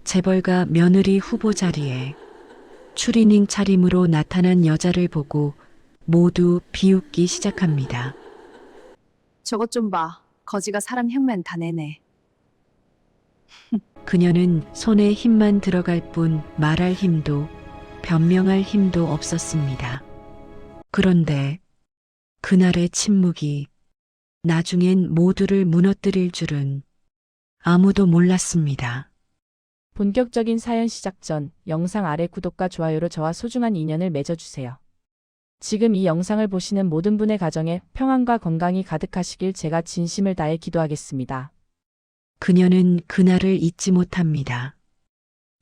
재벌가 며느리 후보 자리에 추리닝 차림으로 나타난 여자를 보고 모두 비웃기 시작합니다. 저것 좀 봐. 거지가 사람 흉면 다 내네. 그녀는 손에 힘만 들어갈 뿐 말할 힘도 변명할 힘도 없었습니다. 그런데 그날의 침묵이 나중엔 모두를 무너뜨릴 줄은 아무도 몰랐습니다. 본격적인 사연 시작 전 영상 아래 구독과 좋아요로 저와 소중한 인연을 맺어주세요. 지금 이 영상을 보시는 모든 분의 가정에 평안과 건강이 가득하시길 제가 진심을 다해 기도하겠습니다. 그녀는 그날을 잊지 못합니다.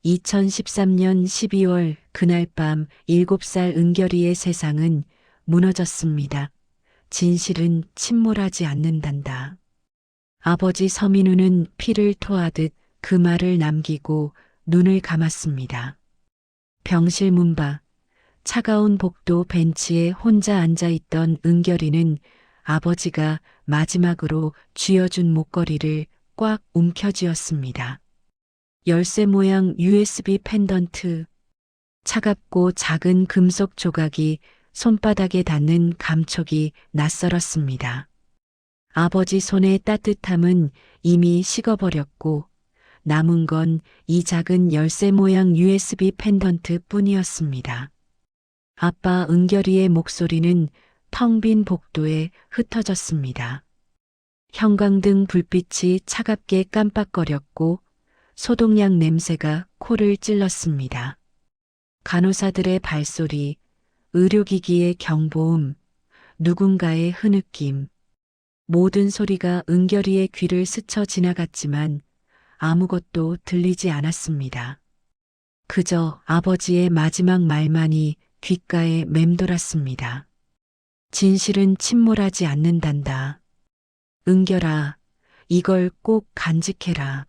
2013년 12월 그날 밤 7살 은결이의 세상은 무너졌습니다. 진실은 침몰하지 않는단다. 아버지 서민우는 피를 토하듯 그 말을 남기고 눈을 감았습니다. 병실 문 밖 차가운 복도 벤치에 혼자 앉아있던 은결이는 아버지가 마지막으로 쥐어준 목걸이를 꽉 움켜쥐었습니다. 열쇠 모양 USB 펜던트, 차갑고 작은 금속 조각이 손바닥에 닿는 감촉이 낯설었습니다. 아버지 손의 따뜻함은 이미 식어버렸고 남은 건 이 작은 열쇠 모양 USB 펜던트 뿐이었습니다. 아빠 은결이의 목소리는 텅 빈 복도에 흩어졌습니다. 형광등 불빛이 차갑게 깜빡거렸고 소독약 냄새가 코를 찔렀습니다. 간호사들의 발소리, 의료기기의 경보음, 누군가의 흐느낌, 모든 소리가 은결이의 귀를 스쳐 지나갔지만 아무것도 들리지 않았습니다. 그저 아버지의 마지막 말만이 귓가에 맴돌았습니다. 진실은 침몰하지 않는단다. 은결아, 이걸 꼭 간직해라.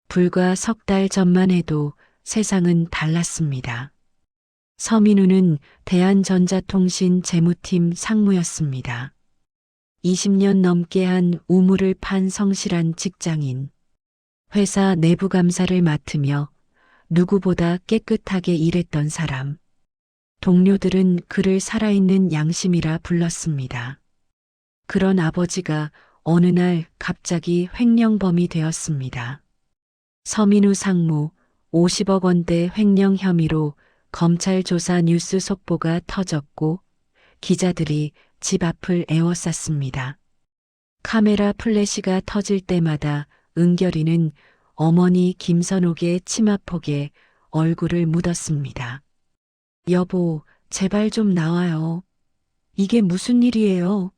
불과 석 달 전만 해도 세상은 달랐습니다. 서민우는 대한전자통신 재무팀 상무였습니다. 20년 넘게 한 우물을 판 성실한 직장인. 회사 내부 감사를 맡으며 누구보다 깨끗하게 일했던 사람. 동료들은 그를 살아있는 양심이라 불렀습니다. 그런 아버지가 어느 날 갑자기 횡령범이 되었습니다. 서민우 상무 50억 원대 횡령 혐의로 검찰 조사 뉴스 속보가 터졌고 기자들이 집 앞을 에워쌌습니다. 카메라 플래시가 터질 때마다 은결이는 어머니 김선옥의 치마폭에 얼굴을 묻었습니다. 여보, 제발 좀 나와요. 이게 무슨 일이에요?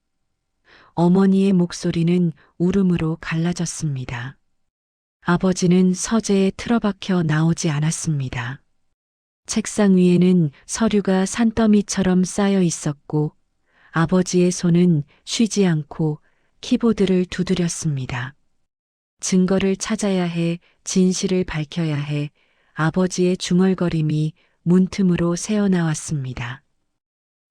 어머니의 목소리는 울음으로 갈라졌습니다. 아버지는 서재에 틀어박혀 나오지 않았습니다. 책상 위에는 서류가 산더미처럼 쌓여 있었고 아버지의 손은 쉬지 않고 키보드를 두드렸습니다. 증거를 찾아야 해, 진실을 밝혀야 해, 아버지의 중얼거림이 문틈으로 새어나왔습니다.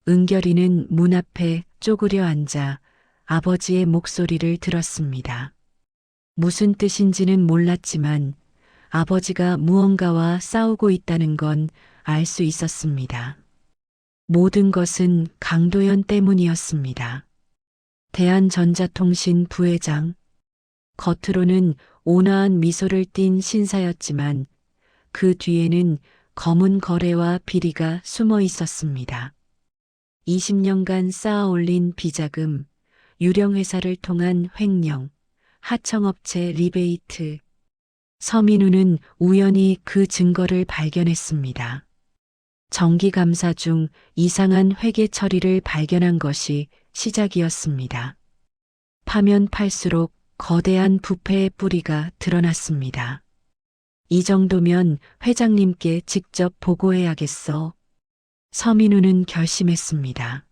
은결이는 문 앞에 쪼그려 앉아 아버지의 목소리를 들었습니다. 무슨 뜻인지는 몰랐지만 아버지가 무언가와 싸우고 있다는 건 알 수 있었습니다. 모든 것은 강도연 때문이었습니다. 대한전자통신 부회장. 겉으로는 온화한 미소를 띤 신사였지만 그 뒤에는 검은 거래와 비리가 숨어 있었습니다. 20년간 쌓아 올린 비자금, 유령회사를 통한 횡령, 하청업체 리베이트. 서민우는 우연히 그 증거를 발견했습니다. 정기감사 중 이상한 회계 처리를 발견한 것이 시작이었습니다. 파면 팔수록 거대한 부패의 뿌리가 드러났습니다. 이 정도면 회장님께 직접 보고해야겠어. 서민우는 결심했습니다.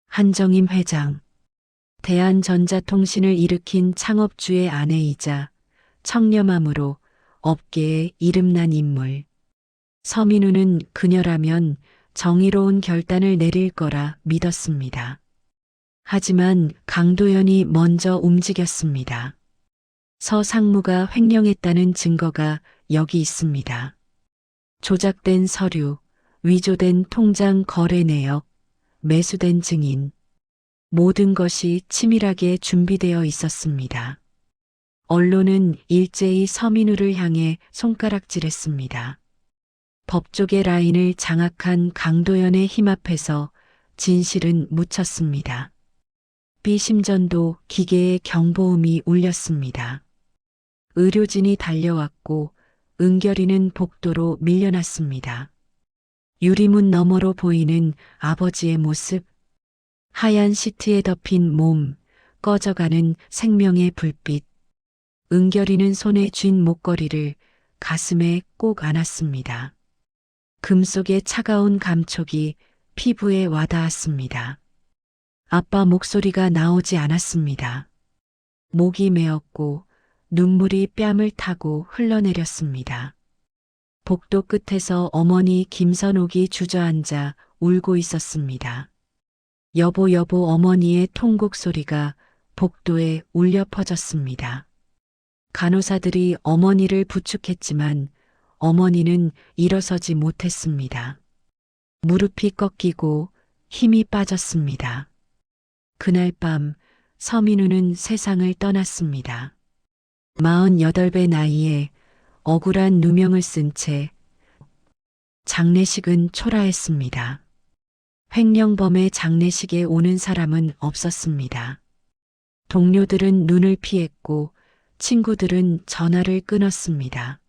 한정임 회장. 대한전자통신을 일으킨 창업주의 아내이자 청렴함으로 업계에 이름난 인물. 서민우는 그녀라면 정의로운 결단을 내릴 거라 믿었습니다. 하지만 강도연이 먼저 움직였습니다. 서 상무가 횡령했다는 증거가 여기 있습니다. 조작된 서류, 위조된 통장 거래 내역, 매수된 증인. 모든 것이 치밀하게 준비되어 있었습니다. 언론은 일제히 서민우를 향해 손가락질했습니다. 법조계 라인을 장악한 강도연의 힘 앞에서 진실은 묻혔습니다. 비심전도 기계의 경보음이 울렸습니다. 의료진이 달려왔고 은결이는 복도로 밀려났습니다. 유리문 너머로 보이는 아버지의 모습, 하얀 시트에 덮인 몸, 꺼져가는 생명의 불빛. 은결이는 손에 쥔 목걸이를 가슴에 꼭 안았습니다. 금속의 차가운 감촉이 피부에 와닿았습니다. 아빠 목소리가 나오지 않았습니다. 목이 메었고 눈물이 뺨을 타고 흘러내렸습니다. 복도 끝에서 어머니 김선옥이 주저앉아 울고 있었습니다. 여보 여보 어머니의 통곡 소리가 복도에 울려 퍼졌습니다. 간호사들이 어머니를 부축했지만 어머니는 일어서지 못했습니다. 무릎이 꺾이고 힘이 빠졌습니다. 그날 밤 서민우는 세상을 떠났습니다. 48배 나이에 억울한 누명을 쓴 채 장례식은 초라했습니다. 횡령범의 장례식에 오는 사람은 없었습니다. 동료들은 눈을 피했고 친구들은 전화를 끊었습니다.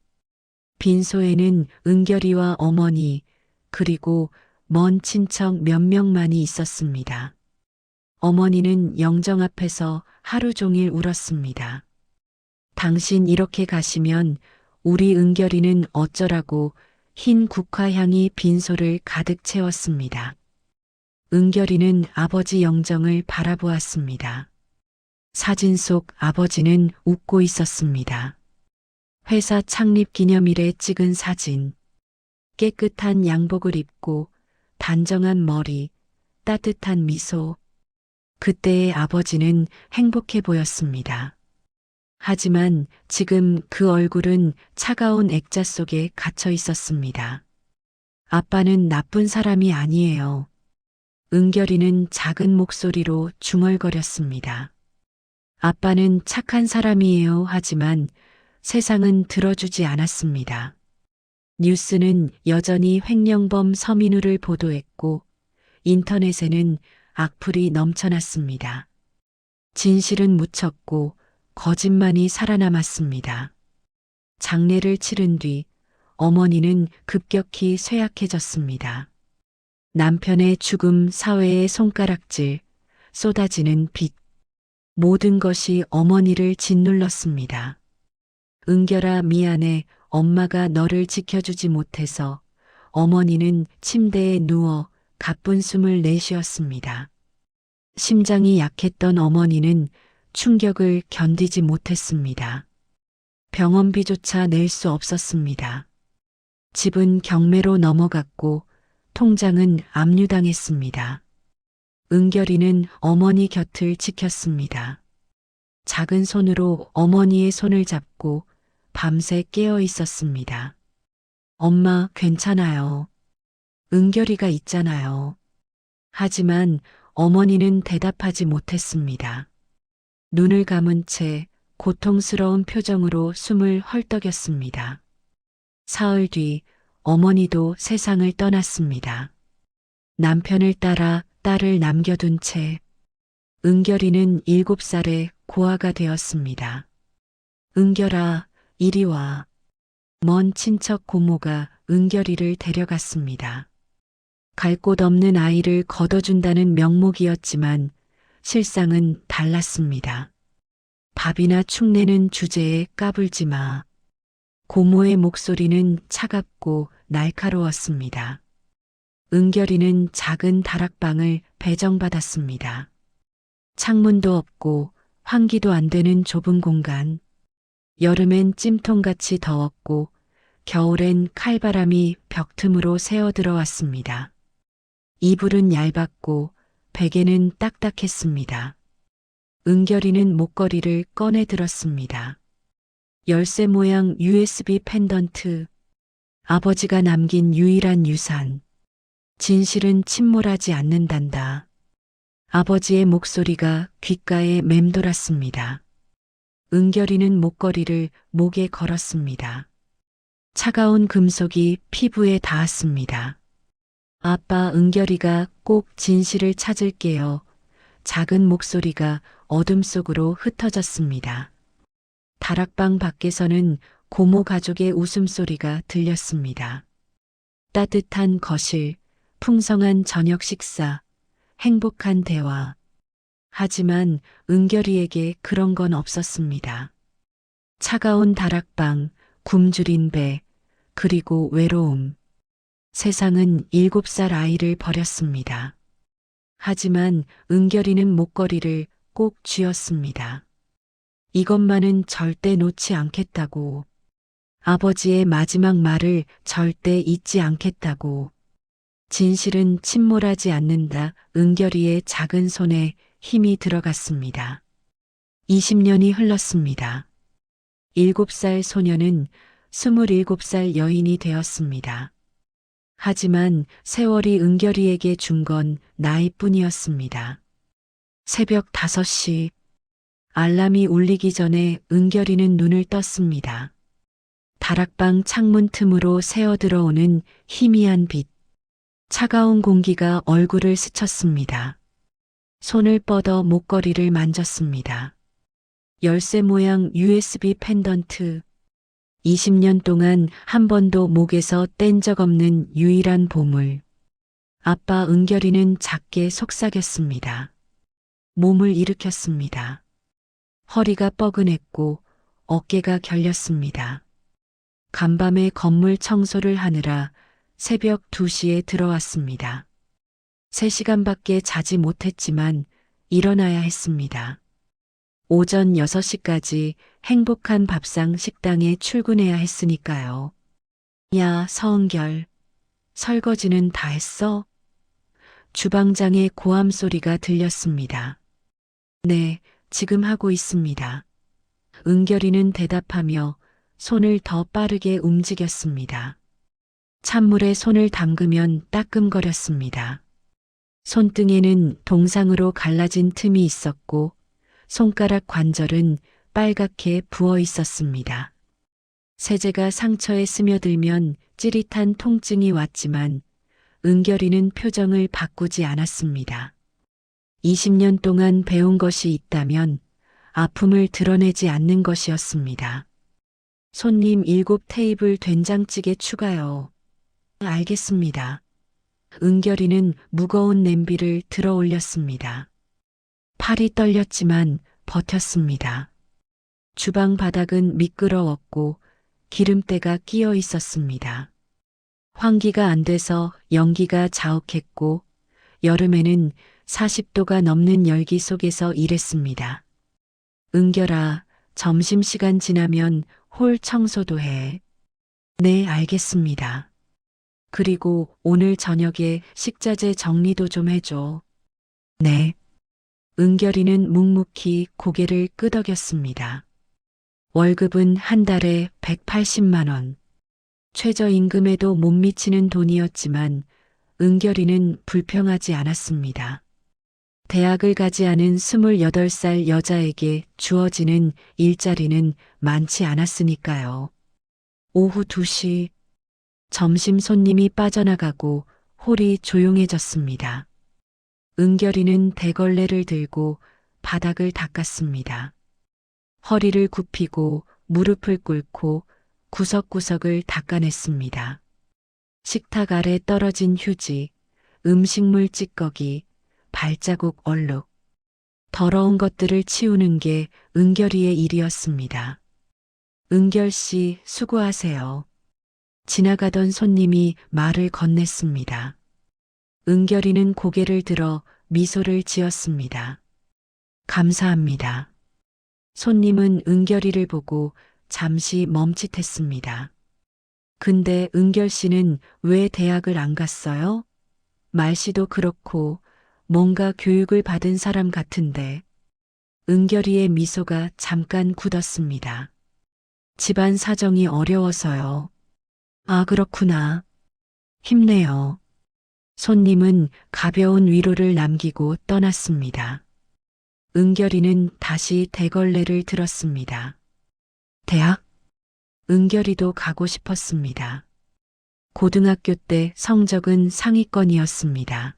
빈소에는 은결이와 어머니 그리고 먼 친척 몇 명만이 있었습니다. 어머니는 영정 앞에서 하루 종일 울었습니다. 당신 이렇게 가시면 우리 은결이는 어쩌라고 흰 국화향이 빈소를 가득 채웠습니다. 은결이는 아버지 영정을 바라보았습니다. 사진 속 아버지는 웃고 있었습니다. 회사 창립 기념일에 찍은 사진. 깨끗한 양복을 입고 단정한 머리, 따뜻한 미소. 그때의 아버지는 행복해 보였습니다. 하지만 지금 그 얼굴은 차가운 액자 속에 갇혀 있었습니다. 아빠는 나쁜 사람이 아니에요. 은결이는 작은 목소리로 중얼거렸습니다. 아빠는 착한 사람이에요. 하지만 세상은 들어주지 않았습니다. 뉴스는 여전히 횡령범 서민우를 보도했고 인터넷에는 악플이 넘쳐났습니다. 진실은 묻혔고 거짓만이 살아남았습니다. 장례를 치른 뒤 어머니는 급격히 쇠약해졌습니다. 남편의 죽음, 사회의 손가락질, 쏟아지는 빚. 모든 것이 어머니를 짓눌렀습니다. 은결아 미안해. 엄마가 너를 지켜주지 못해서. 어머니는 침대에 누워 가쁜 숨을 내쉬었습니다. 심장이 약했던 어머니는 충격을 견디지 못했습니다. 병원비조차 낼 수 없었습니다. 집은 경매로 넘어갔고 통장은 압류당했습니다. 은결이는 어머니 곁을 지켰습니다. 작은 손으로 어머니의 손을 잡고 밤새 깨어 있었습니다. 엄마, 괜찮아요. 은결이가 있잖아요. 하지만 어머니는 대답하지 못했습니다. 눈을 감은 채 고통스러운 표정으로 숨을 헐떡였습니다. 사흘 뒤 어머니도 세상을 떠났습니다. 남편을 따라 딸을 남겨둔 채 은결이는 7살에 고아가 되었습니다. 은결아, 이리 와. 먼 친척 고모가 은결이를 데려갔습니다. 갈 곳 없는 아이를 걷어준다는 명목이었지만 실상은 달랐습니다. 밥이나 축내는 주제에 까불지 마. 고모의 목소리는 차갑고 날카로웠습니다. 은결이는 작은 다락방을 배정받았습니다. 창문도 없고 환기도 안 되는 좁은 공간. 여름엔 찜통같이 더웠고 겨울엔 칼바람이 벽 틈으로 새어 들어왔습니다. 이불은 얇았고 베개는 딱딱했습니다. 은결이는 목걸이를 꺼내 들었습니다. 열쇠 모양 USB 펜던트. 아버지가 남긴 유일한 유산. 진실은 침몰하지 않는단다. 아버지의 목소리가 귓가에 맴돌았습니다. 은결이는 목걸이를 목에 걸었습니다. 차가운 금속이 피부에 닿았습니다. 아빠, 은결이가 꼭 진실을 찾을게요. 작은 목소리가 어둠 속으로 흩어졌습니다. 다락방 밖에서는 고모 가족의 웃음소리가 들렸습니다. 따뜻한 거실, 풍성한 저녁 식사, 행복한 대화. 하지만 은결이에게 그런 건 없었습니다. 차가운 다락방, 굶주린 배, 그리고 외로움. 세상은 7살 아이를 버렸습니다. 하지만 은결이는 목걸이를 꼭 쥐었습니다. 이것만은 절대 놓지 않겠다고. 아버지의 마지막 말을 절대 잊지 않겠다고. 진실은 침몰하지 않는다. 은결이의 작은 손에 힘이 들어갔습니다. 20년이 흘렀습니다. 7살 소녀는 27살 여인이 되었습니다. 하지만 세월이 은결이에게 준 건 나이뿐이었습니다. 새벽 5시, 알람이 울리기 전에 은결이는 눈을 떴습니다. 다락방 창문 틈으로 새어 들어오는 희미한 빛. 차가운 공기가 얼굴을 스쳤습니다. 손을 뻗어 목걸이를 만졌습니다. 열쇠 모양 USB 펜던트. 20년 동안 한 번도 목에서 뗀 적 없는 유일한 보물. 아빠 은결이는 작게 속삭였습니다. 몸을 일으켰습니다. 허리가 뻐근했고 어깨가 결렸습니다. 간밤에 건물 청소를 하느라 새벽 2시에 들어왔습니다. 3시간밖에 자지 못했지만 일어나야 했습니다. 오전 6시까지 행복한 밥상 식당에 출근해야 했으니까요. 야, 서은결. 설거지는 다 했어? 주방장의 고함 소리가 들렸습니다. 네, 지금 하고 있습니다. 은결이는 대답하며 손을 더 빠르게 움직였습니다. 찬물에 손을 담그면 따끔거렸습니다. 손등에는 동상으로 갈라진 틈이 있었고 손가락 관절은 빨갛게 부어 있었습니다. 세제가 상처에 스며들면 찌릿한 통증이 왔지만 은결이는 표정을 바꾸지 않았습니다. 20년 동안 배운 것이 있다면 아픔을 드러내지 않는 것이었습니다. 손님 7테이블 된장찌개 추가요. 알겠습니다. 은결이는 무거운 냄비를 들어 올렸습니다. 팔이 떨렸지만 버텼습니다. 주방 바닥은 미끄러웠고 기름때가 끼어 있었습니다. 환기가 안 돼서 연기가 자욱했고 여름에는 40도가 넘는 열기 속에서 일했습니다. 은결아, 점심시간 지나면 홀 청소도 해. 네, 알겠습니다. 그리고 오늘 저녁에 식자재 정리도 좀 해줘. 네. 은결이는 묵묵히 고개를 끄덕였습니다. 월급은 한 달에 180만 원. 최저임금에도 못 미치는 돈이었지만 은결이는 불평하지 않았습니다. 대학을 가지 않은 28살 여자에게 주어지는 일자리는 많지 않았으니까요. 오후 2시, 점심 손님이 빠져나가고 홀이 조용해졌습니다. 은결이는 대걸레를 들고 바닥을 닦았습니다. 허리를 굽히고 무릎을 꿇고 구석구석을 닦아냈습니다. 식탁 아래 떨어진 휴지, 음식물 찌꺼기, 발자국 얼룩. 더러운 것들을 치우는 게 은결이의 일이었습니다. 은결 씨, 수고하세요. 지나가던 손님이 말을 건넸습니다. 은결이는 고개를 들어 미소를 지었습니다. 감사합니다. 손님은 은결이를 보고 잠시 멈칫했습니다. 근데 은결 씨는 왜 대학을 안 갔어요? 말씨도 그렇고 뭔가 교육을 받은 사람 같은데. 은결이의 미소가 잠깐 굳었습니다. 집안 사정이 어려워서요. 아, 그렇구나. 힘내요. 손님은 가벼운 위로를 남기고 떠났습니다. 은결이는 다시 대걸레를 들었습니다. 대학? 은결이도 가고 싶었습니다. 고등학교 때 성적은 상위권이었습니다.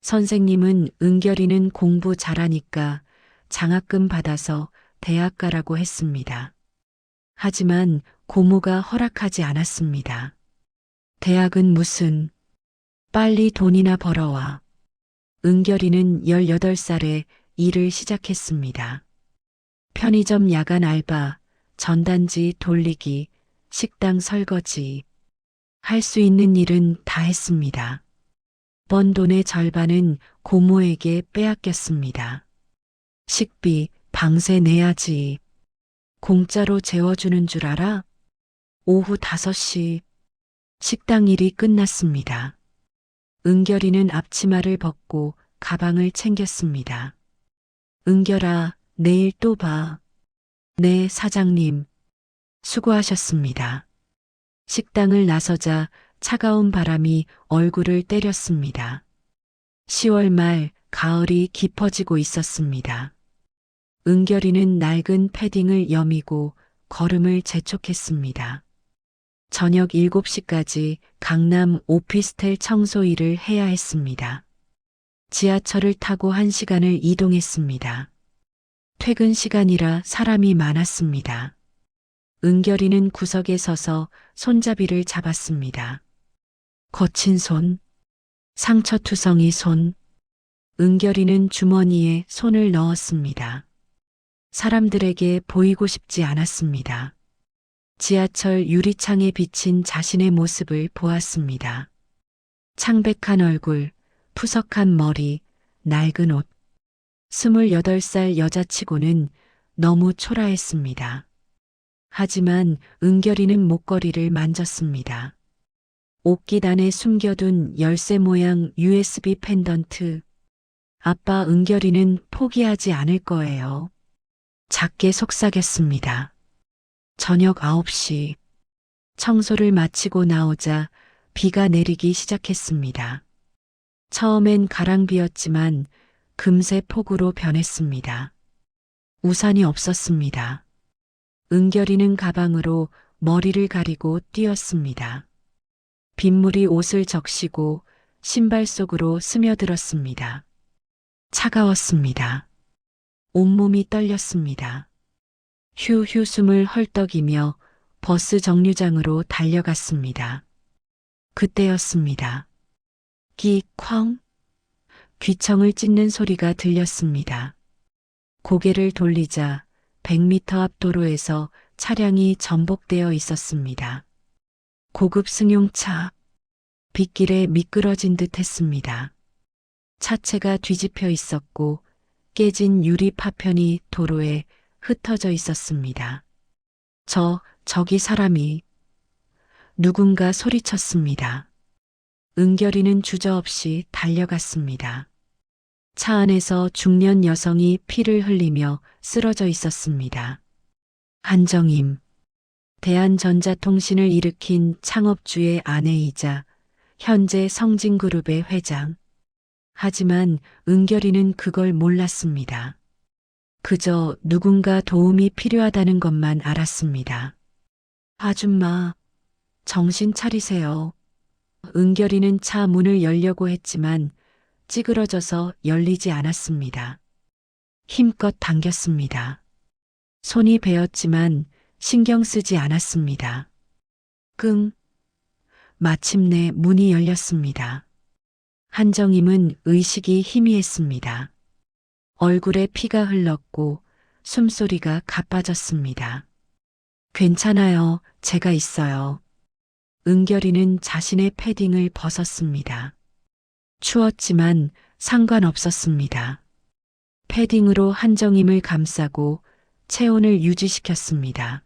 선생님은 은결이는 공부 잘하니까 장학금 받아서 대학 가라고 했습니다. 하지만 고모가 허락하지 않았습니다. 대학은 무슨, 빨리 돈이나 벌어와. 은결이는 18살에 일을 시작했습니다. 편의점 야간 알바, 전단지 돌리기, 식당 설거지. 할 수 있는 일은 다 했습니다. 번 돈의 절반은 고모에게 빼앗겼습니다. 식비, 방세 내야지. 공짜로 재워주는 줄 알아? 오후 5시. 식당 일이 끝났습니다. 은결이는 앞치마를 벗고 가방을 챙겼습니다. 은결아, 내일 또 봐. 네, 사장님. 수고하셨습니다. 식당을 나서자 차가운 바람이 얼굴을 때렸습니다. 10월 말 가을이 깊어지고 있었습니다. 은결이는 낡은 패딩을 여미고 걸음을 재촉했습니다. 저녁 7시까지 강남 오피스텔 청소 일을 해야 했습니다. 지하철을 타고 1시간을 이동했습니다. 퇴근 시간이라 사람이 많았습니다. 은결이는 구석에 서서 손잡이를 잡았습니다. 거친 손, 상처투성이 손. 은결이는 주머니에 손을 넣었습니다. 사람들에게 보이고 싶지 않았습니다. 지하철 유리창에 비친 자신의 모습을 보았습니다. 창백한 얼굴, 푸석한 머리, 낡은 옷. 28살 여자치고는 너무 초라했습니다. 하지만 은결이는 목걸이를 만졌습니다. 옷기단에 숨겨둔 열쇠 모양 USB 펜던트. 아빠, 은결이는 포기하지 않을 거예요. 작게 속삭였습니다. 저녁 9시. 청소를 마치고 나오자 비가 내리기 시작했습니다. 처음엔 가랑비였지만 금세 폭우로 변했습니다. 우산이 없었습니다. 은결이는 가방으로 머리를 가리고 뛰었습니다. 빗물이 옷을 적시고 신발 속으로 스며들었습니다. 차가웠습니다. 온몸이 떨렸습니다. 휴휴 숨을 헐떡이며 버스 정류장으로 달려갔습니다. 그때였습니다. 끽쾅. 귀청을 찢는 소리가 들렸습니다. 고개를 돌리자 100m 앞 도로에서 차량이 전복되어 있었습니다. 고급 승용차. 빗길에 미끄러진 듯 했습니다. 차체가 뒤집혀 있었고 깨진 유리 파편이 도로에 흩어져 있었습니다. 저기 사람이. 누군가 소리쳤습니다. 은결이는 주저없이 달려갔습니다. 차 안에서 중년 여성이 피를 흘리며 쓰러져 있었습니다. 한정임. 대한전자통신을 일으킨 창업주의 아내이자 현재 성진그룹의 회장. 하지만 은결이는 그걸 몰랐습니다. 그저 누군가 도움이 필요하다는 것만 알았습니다. 아줌마, 정신 차리세요. 은결이는 차 문을 열려고 했지만 찌그러져서 열리지 않았습니다. 힘껏 당겼습니다. 손이 베었지만 신경 쓰지 않았습니다. 끙. 마침내 문이 열렸습니다. 한정임은 의식이 희미했습니다. 얼굴에 피가 흘렀고 숨소리가 가빠졌습니다. 괜찮아요. 제가 있어요. 은결이는 자신의 패딩을 벗었습니다. 추웠지만 상관없었습니다. 패딩으로 한정임을 감싸고 체온을 유지시켰습니다.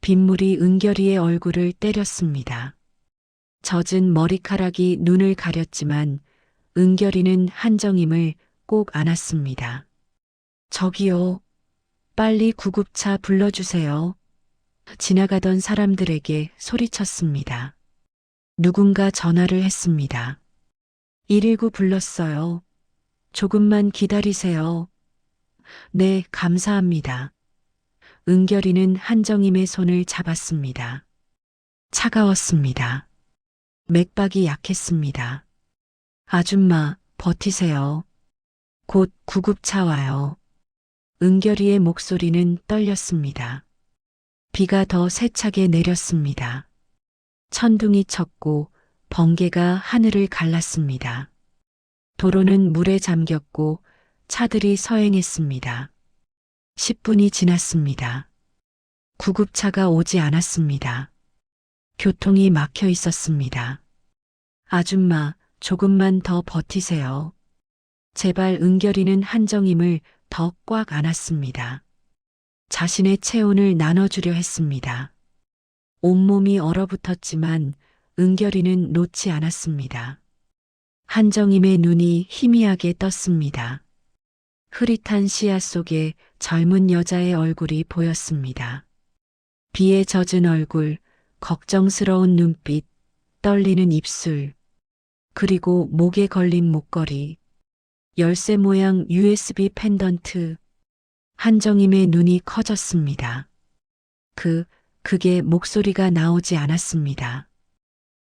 빗물이 은결이의 얼굴을 때렸습니다. 젖은 머리카락이 눈을 가렸지만 은결이는 한정임을 꼭 안았습니다. 저기요. 빨리 구급차 불러주세요. 지나가던 사람들에게 소리쳤습니다. 누군가 전화를 했습니다. 119 불렀어요. 조금만 기다리세요. 네, 감사합니다. 은결이는 한정임의 손을 잡았습니다. 차가웠습니다. 맥박이 약했습니다. 아줌마, 버티세요. 곧 구급차 와요. 은결이의 목소리는 떨렸습니다. 비가 더 세차게 내렸습니다. 천둥이 쳤고 번개가 하늘을 갈랐습니다. 도로는 물에 잠겼고 차들이 서행했습니다. 10분이 지났습니다. 구급차가 오지 않았습니다. 교통이 막혀 있었습니다. 아줌마, 조금만 더 버티세요. 제발. 은결이는 한정임을 더 꽉 안았습니다. 자신의 체온을 나눠주려 했습니다. 온몸이 얼어붙었지만 은결이는 놓지 않았습니다. 한정임의 눈이 희미하게 떴습니다. 흐릿한 시야 속에 젊은 여자의 얼굴이 보였습니다. 비에 젖은 얼굴, 걱정스러운 눈빛, 떨리는 입술, 그리고 목에 걸린 목걸이, 열쇠 모양 USB 펜던트. 한정임의 눈이 커졌습니다. 그게 목소리가 나오지 않았습니다.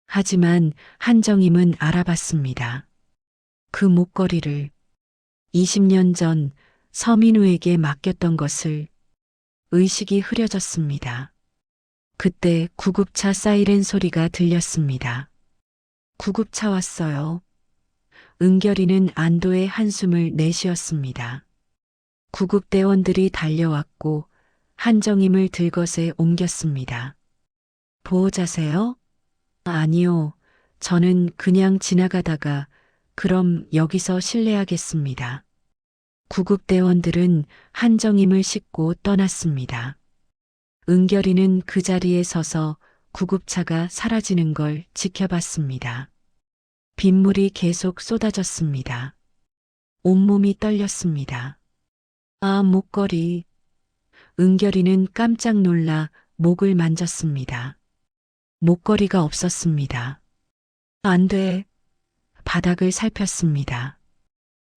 하지만 한정임은 알아봤습니다. 그 목걸이를 20년 전 서민우에게 맡겼던 것을. 의식이 흐려졌습니다. 그때 구급차 사이렌 소리가 들렸습니다. 구급차 왔어요. 은결이는 안도의 한숨을 내쉬었습니다. 구급대원들이 달려왔고 한정임을 들것에 옮겼습니다. 보호자세요? 아니요. 저는 그냥 지나가다가. 그럼 여기서 실례하겠습니다. 구급대원들은 한정임을 싣고 떠났습니다. 은결이는 그 자리에 서서 구급차가 사라지는 걸 지켜봤습니다. 빗물이 계속 쏟아졌습니다. 온몸이 떨렸습니다. 아, 목걸이. 은결이는 깜짝 놀라 목을 만졌습니다. 목걸이가 없었습니다. 안 돼. 바닥을 살폈습니다.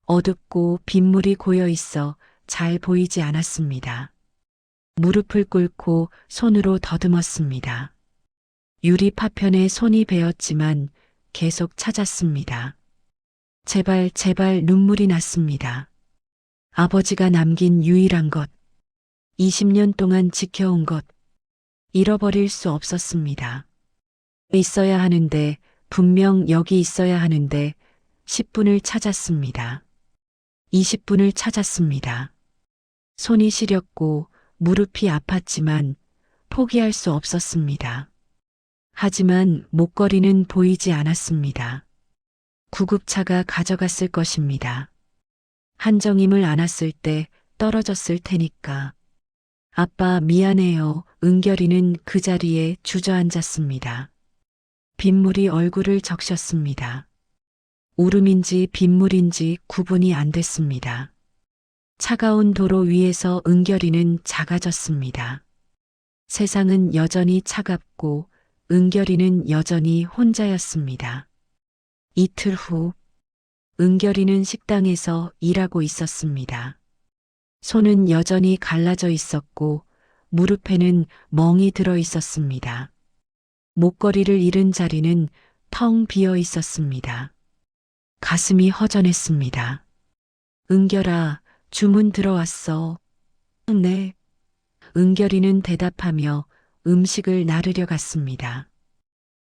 어둡고 빗물이 고여 있어 잘 보이지 않았습니다. 무릎을 꿇고 손으로 더듬었습니다. 유리 파편에 손이 베었지만 계속 찾았습니다. 제발 눈물이 났습니다. 아버지가 남긴 유일한 것, 20년 동안 지켜온 것, 잃어버릴 수 없었습니다. 있어야 하는데, 분명 여기 있어야 하는데 10분을 찾았습니다. 20분을 찾았습니다. 손이 시렸고 무릎이 아팠지만 포기할 수 없었습니다. 하지만 목걸이는 보이지 않았습니다. 구급차가 가져갔을 것입니다. 한정임을 안았을 때 떨어졌을 테니까. 아빠, 미안해요. 은결이는 그 자리에 주저앉았습니다. 빗물이 얼굴을 적셨습니다. 울음인지 빗물인지 구분이 안 됐습니다. 차가운 도로 위에서 은결이는 작아졌습니다. 세상은 여전히 차갑고 은결이는 여전히 혼자였습니다. 이틀 후, 은결이는 식당에서 일하고 있었습니다. 손은 여전히 갈라져 있었고 무릎에는 멍이 들어 있었습니다. 목걸이를 잃은 자리는 텅 비어 있었습니다. 가슴이 허전했습니다. 은결아, 주문 들어왔어. 네. 은결이는 대답하며 음식을 나르려 갔습니다.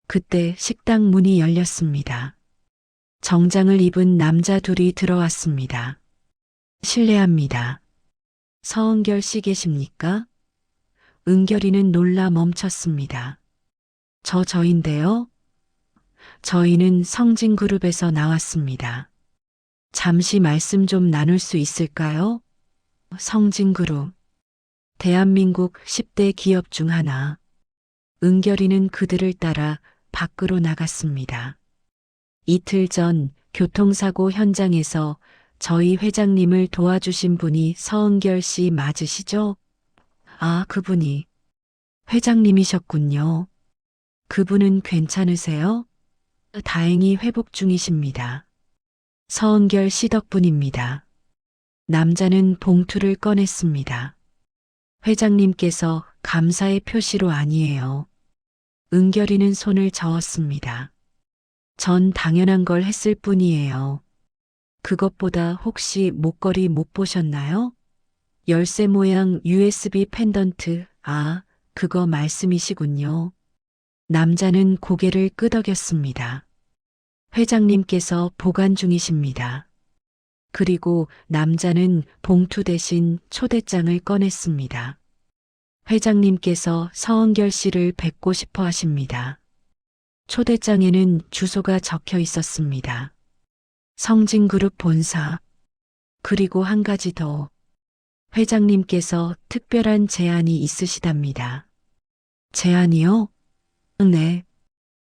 그때 식당 문이 열렸습니다. 정장을 입은 남자 둘이 들어왔습니다. 실례합니다. 서은결 씨 계십니까? 은결이는 놀라 멈췄습니다. 저인데요? 저희는 성진그룹에서 나왔습니다. 잠시 말씀 좀 나눌 수 있을까요? 성진그룹. 대한민국 10대 기업 중 하나. 은결이는 그들을 따라 밖으로 나갔습니다. 이틀 전 교통사고 현장에서 저희 회장님을 도와주신 분이 서은결 씨 맞으시죠? 아, 그분이. 회장님이셨군요. 그분은 괜찮으세요? 다행히 회복 중이십니다. 서은결 씨 덕분입니다. 남자는 봉투를 꺼냈습니다. 회장님께서 감사의 표시로 아니에요. 은결이는 손을 저었습니다. 전 당연한 걸 했을 뿐이에요. 그것보다 혹시 목걸이 못 보셨나요? 열쇠 모양 USB 펜던트, 아, 그거 말씀이시군요. 남자는 고개를 끄덕였습니다. 회장님께서 보관 중이십니다. 그리고 남자는 봉투 대신 초대장을 꺼냈습니다. 회장님께서 서은결 씨를 뵙고 싶어 하십니다. 초대장에는 주소가 적혀 있었습니다. 성진그룹 본사. 그리고 한 가지 더. 회장님께서 특별한 제안이 있으시답니다. 제안이요? 네.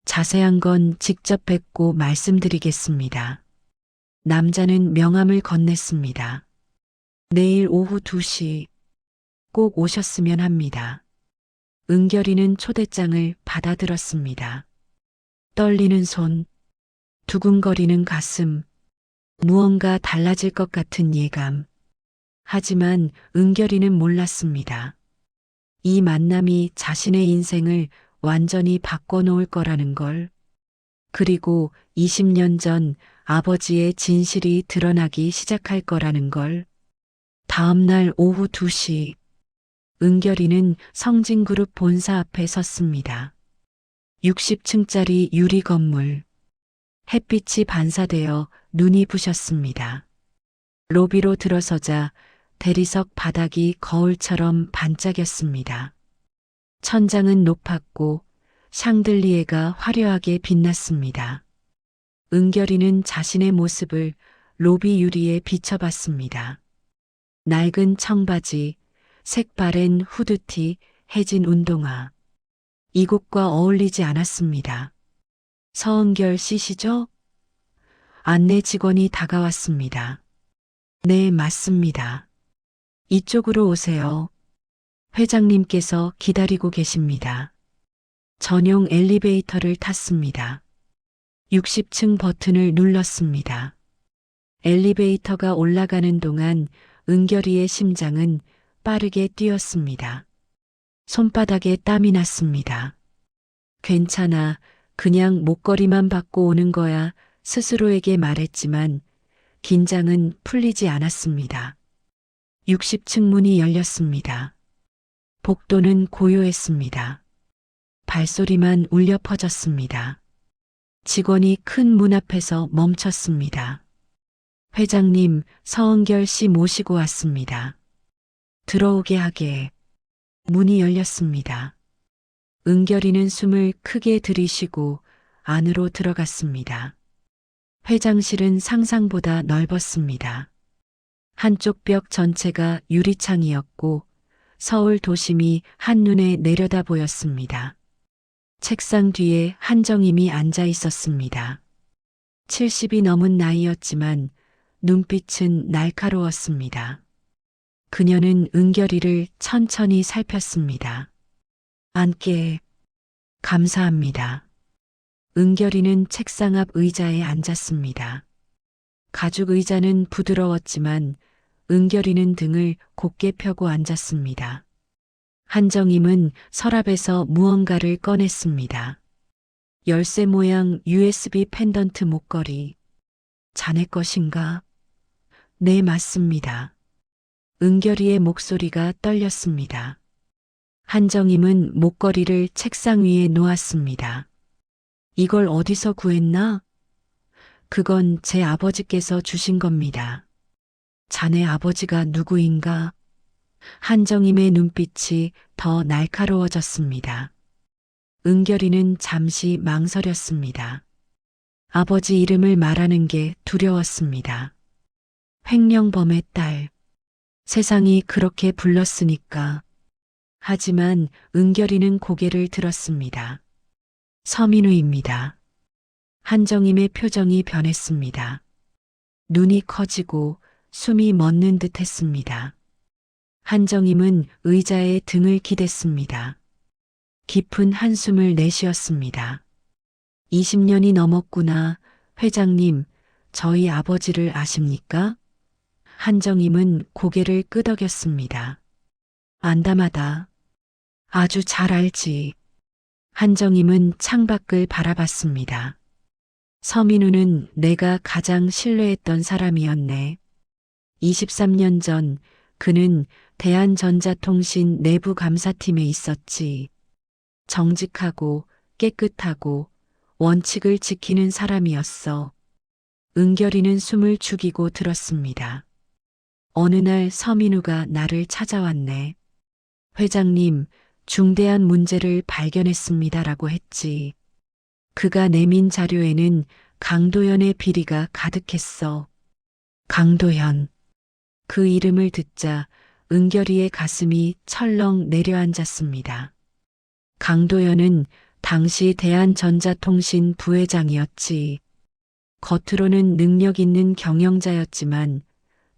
자세한 건 직접 뵙고 말씀드리겠습니다. 남자는 명함을 건넸습니다. 내일 오후 2시 꼭 오셨으면 합니다. 은결이는 초대장을 받아들었습니다. 떨리는 손, 두근거리는 가슴, 무언가 달라질 것 같은 예감. 하지만 은결이는 몰랐습니다. 이 만남이 자신의 인생을 완전히 바꿔놓을 거라는 걸. 그리고 20년 전 아버지의 진실이 드러나기 시작할 거라는 걸. 다음 날 오후 2시, 은결이는 성진그룹 본사 앞에 섰습니다. 60층짜리 유리 건물. 햇빛이 반사되어 눈이 부셨습니다. 로비로 들어서자 대리석 바닥이 거울처럼 반짝였습니다. 천장은 높았고 샹들리에가 화려하게 빛났습니다. 은결이는 자신의 모습을 로비 유리에 비춰봤습니다. 낡은 청바지, 색바랜 후드티, 해진 운동화. 이곳과 어울리지 않았습니다. 서은결 씨시죠? 안내 직원이 다가왔습니다. 네, 맞습니다. 이쪽으로 오세요. 회장님께서 기다리고 계십니다. 전용 엘리베이터를 탔습니다. 60층 버튼을 눌렀습니다. 엘리베이터가 올라가는 동안 은결이의 심장은 빠르게 뛰었습니다. 손바닥에 땀이 났습니다. 괜찮아. 그냥 목걸이만 받고 오는 거야. 스스로에게 말했지만 긴장은 풀리지 않았습니다. 60층 문이 열렸습니다. 복도는 고요했습니다. 발소리만 울려 퍼졌습니다. 직원이 큰 문 앞에서 멈췄습니다. 회장님, 서은결 씨 모시고 왔습니다. 들어오게 하게. 문이 열렸습니다. 은결이는 숨을 크게 들이쉬고 안으로 들어갔습니다. 회장실은 상상보다 넓었습니다. 한쪽 벽 전체가 유리창이었고 서울 도심이 한눈에 내려다 보였습니다. 책상 뒤에 한정임이 앉아 있었습니다. 70이 넘은 나이였지만 눈빛은 날카로웠습니다. 그녀는 은결이를 천천히 살폈습니다. 앉게. 감사합니다. 은결이는 책상 앞 의자에 앉았습니다. 가죽 의자는 부드러웠지만 은결이는 등을 곧게 펴고 앉았습니다. 한정임은 서랍에서 무언가를 꺼냈습니다. 열쇠 모양 USB 펜던트 목걸이. 자네 것인가? 네, 맞습니다. 은결이의 목소리가 떨렸습니다. 한정임은 목걸이를 책상 위에 놓았습니다. 이걸 어디서 구했나? 그건 제 아버지께서 주신 겁니다. 자네 아버지가 누구인가? 한정임의 눈빛이 더 날카로워졌습니다. 은결이는 잠시 망설였습니다. 아버지 이름을 말하는 게 두려웠습니다. 횡령범의 딸. 세상이 그렇게 불렀으니까. 하지만 은결이는 고개를 들었습니다. 서민우입니다. 한정임의 표정이 변했습니다. 눈이 커지고 숨이 멎는 듯 했습니다. 한정임은 의자에 등을 기댔습니다. 깊은 한숨을 내쉬었습니다. 20년이 넘었구나. 회장님, 저희 아버지를 아십니까? 한정임은 고개를 끄덕였습니다. 안담하다. 아주 잘 알지. 한정임은 창밖을 바라봤습니다. 서민우는 내가 가장 신뢰했던 사람이었네. 23년 전 그는 대한전자통신 내부 감사팀에 있었지. 정직하고 깨끗하고 원칙을 지키는 사람이었어. 은결이는 숨을 죽이고 들었습니다. 어느 날 서민우가 나를 찾아왔네. 회장님, 중대한 문제를 발견했습니다라고 했지. 그가 내민 자료에는 강도연의 비리가 가득했어. 강도연. 그 이름을 듣자 은결이의 가슴이 철렁 내려앉았습니다. 강도연은 당시 대한전자통신 부회장이었지. 겉으로는 능력 있는 경영자였지만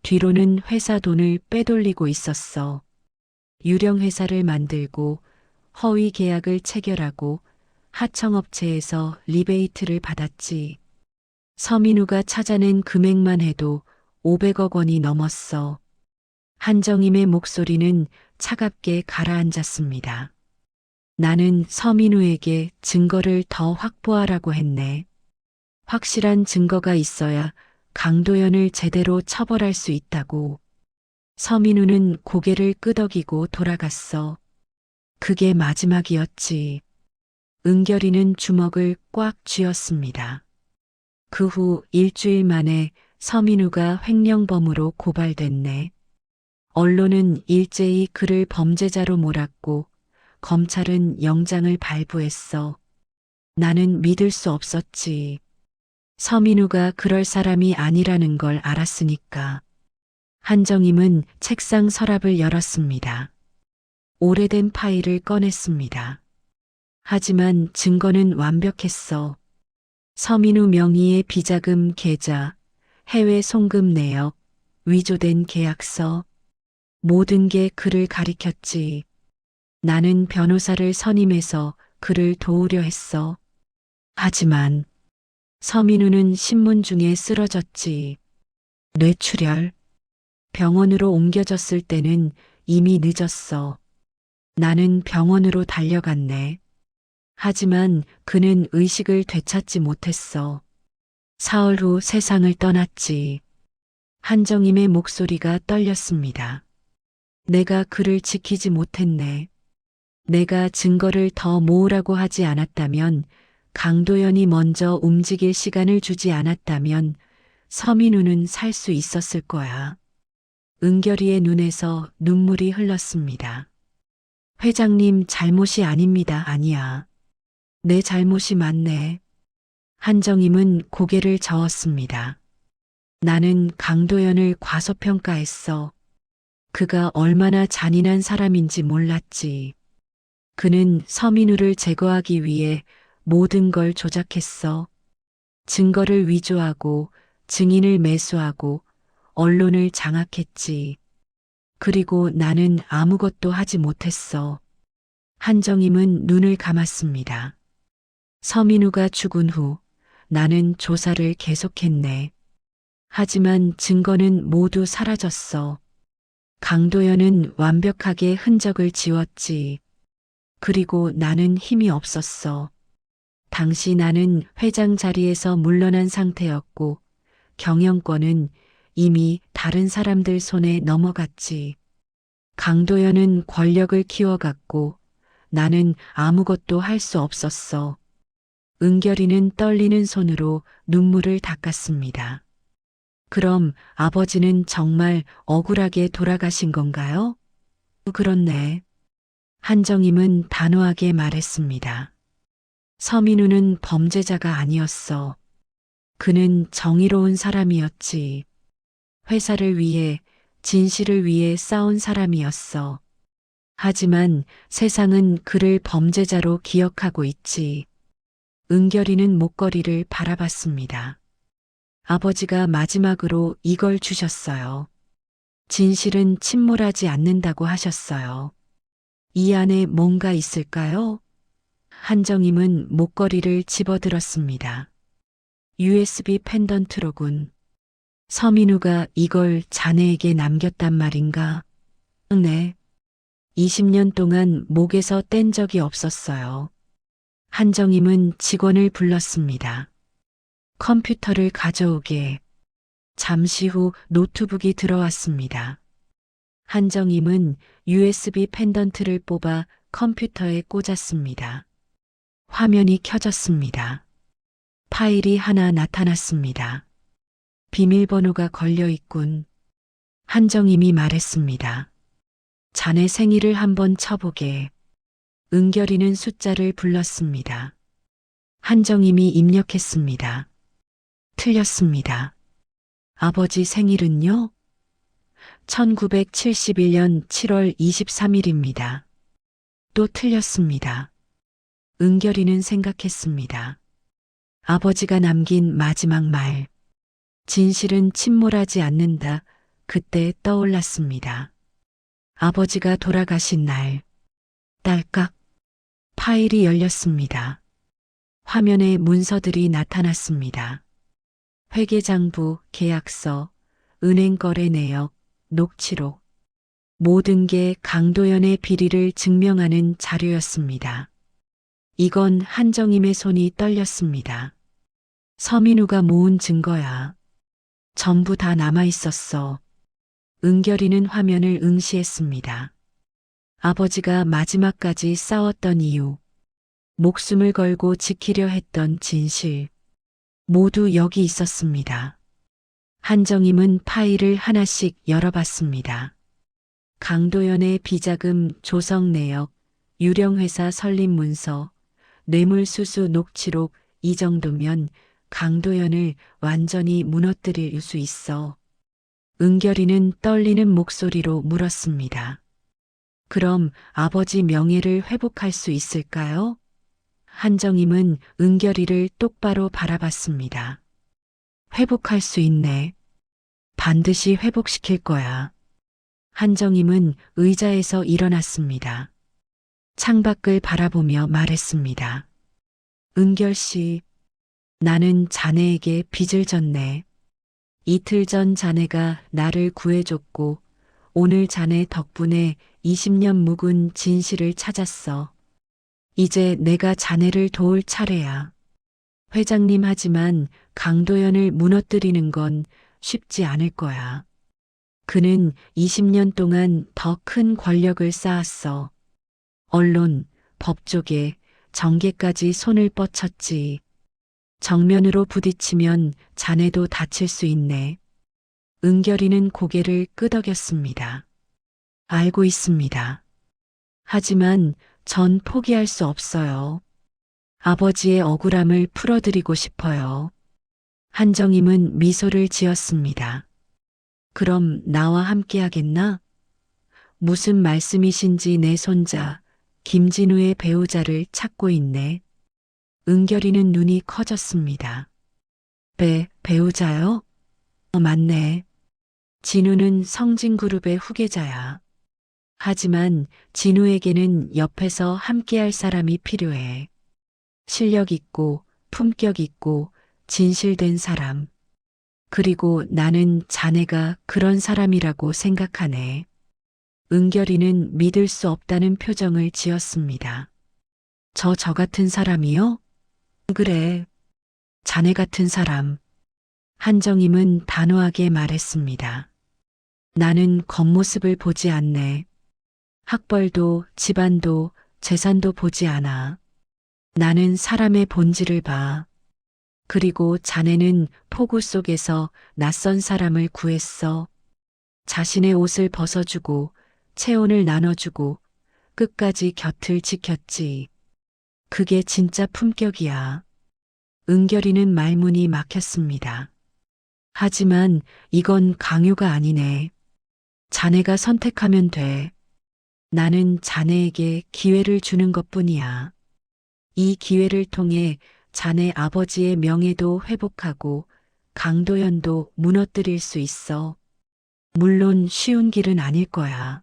뒤로는 회사 돈을 빼돌리고 있었어. 유령 회사를 만들고 허위 계약을 체결하고 하청업체에서 리베이트를 받았지. 서민우가 찾아낸 금액만 해도 500억 원이 넘었어. 한정임의 목소리는 차갑게 가라앉았습니다. 나는 서민우에게 증거를 더 확보하라고 했네. 확실한 증거가 있어야 강도연을 제대로 처벌할 수 있다고. 서민우는 고개를 끄덕이고 돌아갔어. 그게 마지막이었지. 은결이는 주먹을 꽉 쥐었습니다. 그 후 일주일 만에 서민우가 횡령범으로 고발됐네. 언론은 일제히 그를 범죄자로 몰았고 검찰은 영장을 발부했어. 나는 믿을 수 없었지. 서민우가 그럴 사람이 아니라는 걸 알았으니까. 한정임은 책상 서랍을 열었습니다. 오래된 파일을 꺼냈습니다. 하지만 증거는 완벽했어. 서민우 명의의 비자금 계좌, 해외 송금 내역, 위조된 계약서, 모든 게 그를 가리켰지. 나는 변호사를 선임해서 그를 도우려 했어. 하지만 서민우는 신문 중에 쓰러졌지. 뇌출혈. 병원으로 옮겨졌을 때는 이미 늦었어. 나는 병원으로 달려갔네. 하지만 그는 의식을 되찾지 못했어. 사흘 후 세상을 떠났지. 한정임의 목소리가 떨렸습니다. 내가 그를 지키지 못했네. 내가 증거를 더 모으라고 하지 않았다면, 강도연이 먼저 움직일 시간을 주지 않았다면 서민우는 살 수 있었을 거야. 은결이의 눈에서 눈물이 흘렀습니다. 회장님 잘못이 아닙니다. 아니야. 내 잘못이 맞네. 한정임은 고개를 저었습니다. 나는 강도연을 과소평가했어. 그가 얼마나 잔인한 사람인지 몰랐지. 그는 서민우를 제거하기 위해 모든 걸 조작했어. 증거를 위조하고 증인을 매수하고 언론을 장악했지. 그리고 나는 아무것도 하지 못했어. 한정임은 눈을 감았습니다. 서민우가 죽은 후 나는 조사를 계속했네. 하지만 증거는 모두 사라졌어. 강도연은 완벽하게 흔적을 지웠지. 그리고 나는 힘이 없었어. 당시 나는 회장 자리에서 물러난 상태였고 경영권은 이미 다른 사람들 손에 넘어갔지. 강도연은 권력을 키워갔고 나는 아무것도 할 수 없었어. 은결이는 떨리는 손으로 눈물을 닦았습니다. 그럼 아버지는 정말 억울하게 돌아가신 건가요? 그렇네. 한정임은 단호하게 말했습니다. 서민우는 범죄자가 아니었어. 그는 정의로운 사람이었지. 회사를 위해, 진실을 위해 싸운 사람이었어. 하지만 세상은 그를 범죄자로 기억하고 있지. 은결이는 목걸이를 바라봤습니다. 아버지가 마지막으로 이걸 주셨어요. 진실은 침몰하지 않는다고 하셨어요. 이 안에 뭔가 있을까요? 한정임은 목걸이를 집어들었습니다. USB 펜던트로군. 서민우가 이걸 자네에게 남겼단 말인가? 네. 20년 동안 목에서 뗀 적이 없었어요. 한정임은 직원을 불렀습니다. 컴퓨터를 가져오게. 잠시 후 노트북이 들어왔습니다. 한정임은 USB 펜던트를 뽑아 컴퓨터에 꽂았습니다. 화면이 켜졌습니다. 파일이 하나 나타났습니다. 비밀번호가 걸려 있군. 한정임이 말했습니다. 자네 생일을 한번 쳐보게. 은결이는 숫자를 불렀습니다. 한정임이 입력했습니다. 틀렸습니다. 아버지 생일은요? 1971년 7월 23일입니다. 또 틀렸습니다. 은결이는 생각했습니다. 아버지가 남긴 마지막 말. 진실은 침몰하지 않는다. 그때 떠올랐습니다. 아버지가 돌아가신 날. 딸깍. 파일이 열렸습니다. 화면에 문서들이 나타났습니다. 회계장부, 계약서, 은행 거래 내역, 녹취록. 모든 게 강도연의 비리를 증명하는 자료였습니다. 이건 한정임의 손이 떨렸습니다. 서민우가 모은 증거야. 전부 다 남아 있었어. 은결이는 화면을 응시했습니다. 아버지가 마지막까지 싸웠던 이유, 목숨을 걸고 지키려 했던 진실, 모두 여기 있었습니다. 한정임은 파일을 하나씩 열어봤습니다. 강도연의 비자금 조성 내역, 유령회사 설립 문서, 뇌물수수 녹취록, 이 정도면 강도연을 완전히 무너뜨릴 수 있어. 은결이는 떨리는 목소리로 물었습니다. 그럼 아버지 명예를 회복할 수 있을까요? 한정임은 은결이를 똑바로 바라봤습니다. 회복할 수 있네. 반드시 회복시킬 거야. 한정임은 의자에서 일어났습니다. 창밖을 바라보며 말했습니다. 은결 씨, 나는 자네에게 빚을 졌네. 이틀 전 자네가 나를 구해줬고 오늘 자네 덕분에 20년 묵은 진실을 찾았어. 이제 내가 자네를 도울 차례야. 회장님 하지만 강도연을 무너뜨리는 건 쉽지 않을 거야. 그는 20년 동안 더 큰 권력을 쌓았어. 언론, 법조계, 정계까지 손을 뻗쳤지. 정면으로 부딪히면 자네도 다칠 수 있네. 은결이는 고개를 끄덕였습니다. 알고 있습니다. 하지만 전 포기할 수 없어요. 아버지의 억울함을 풀어드리고 싶어요. 한정임은 미소를 지었습니다. 그럼 나와 함께 하겠나? 무슨 말씀이신지 내 손자, 김진우의 배우자를 찾고 있네. 은결이는 눈이 커졌습니다. 배우자요? 맞네. 진우는 성진그룹의 후계자야. 하지만 진우에게는 옆에서 함께할 사람이 필요해. 실력 있고, 품격 있고, 진실된 사람. 그리고 나는 자네가 그런 사람이라고 생각하네. 은결이는 믿을 수 없다는 표정을 지었습니다. 저 같은 사람이요? 그래. 자네 같은 사람. 한정임은 단호하게 말했습니다. 나는 겉모습을 보지 않네. 학벌도 집안도 재산도 보지 않아. 나는 사람의 본질을 봐. 그리고 자네는 폭우 속에서 낯선 사람을 구했어. 자신의 옷을 벗어주고 체온을 나눠주고 끝까지 곁을 지켰지. 그게 진짜 품격이야. 은결이는 말문이 막혔습니다. 하지만 이건 강요가 아니네. 자네가 선택하면 돼. 나는 자네에게 기회를 주는 것뿐이야. 이 기회를 통해 자네 아버지의 명예도 회복하고 강도연도 무너뜨릴 수 있어. 물론 쉬운 길은 아닐 거야.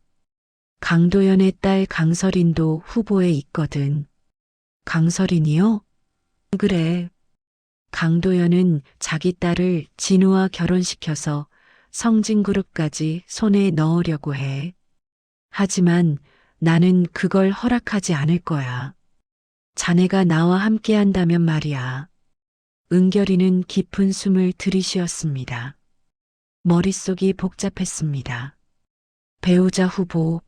강도연의 딸 강설인도 후보에 있거든. 강설인이요? 그래. 강도연은 자기 딸을 진우와 결혼시켜서 성진그룹까지 손에 넣으려고 해. 하지만 나는 그걸 허락하지 않을 거야. 자네가 나와 함께 한다면 말이야. 은결이는 깊은 숨을 들이쉬었습니다. 머릿속이 복잡했습니다. 배우자 후보,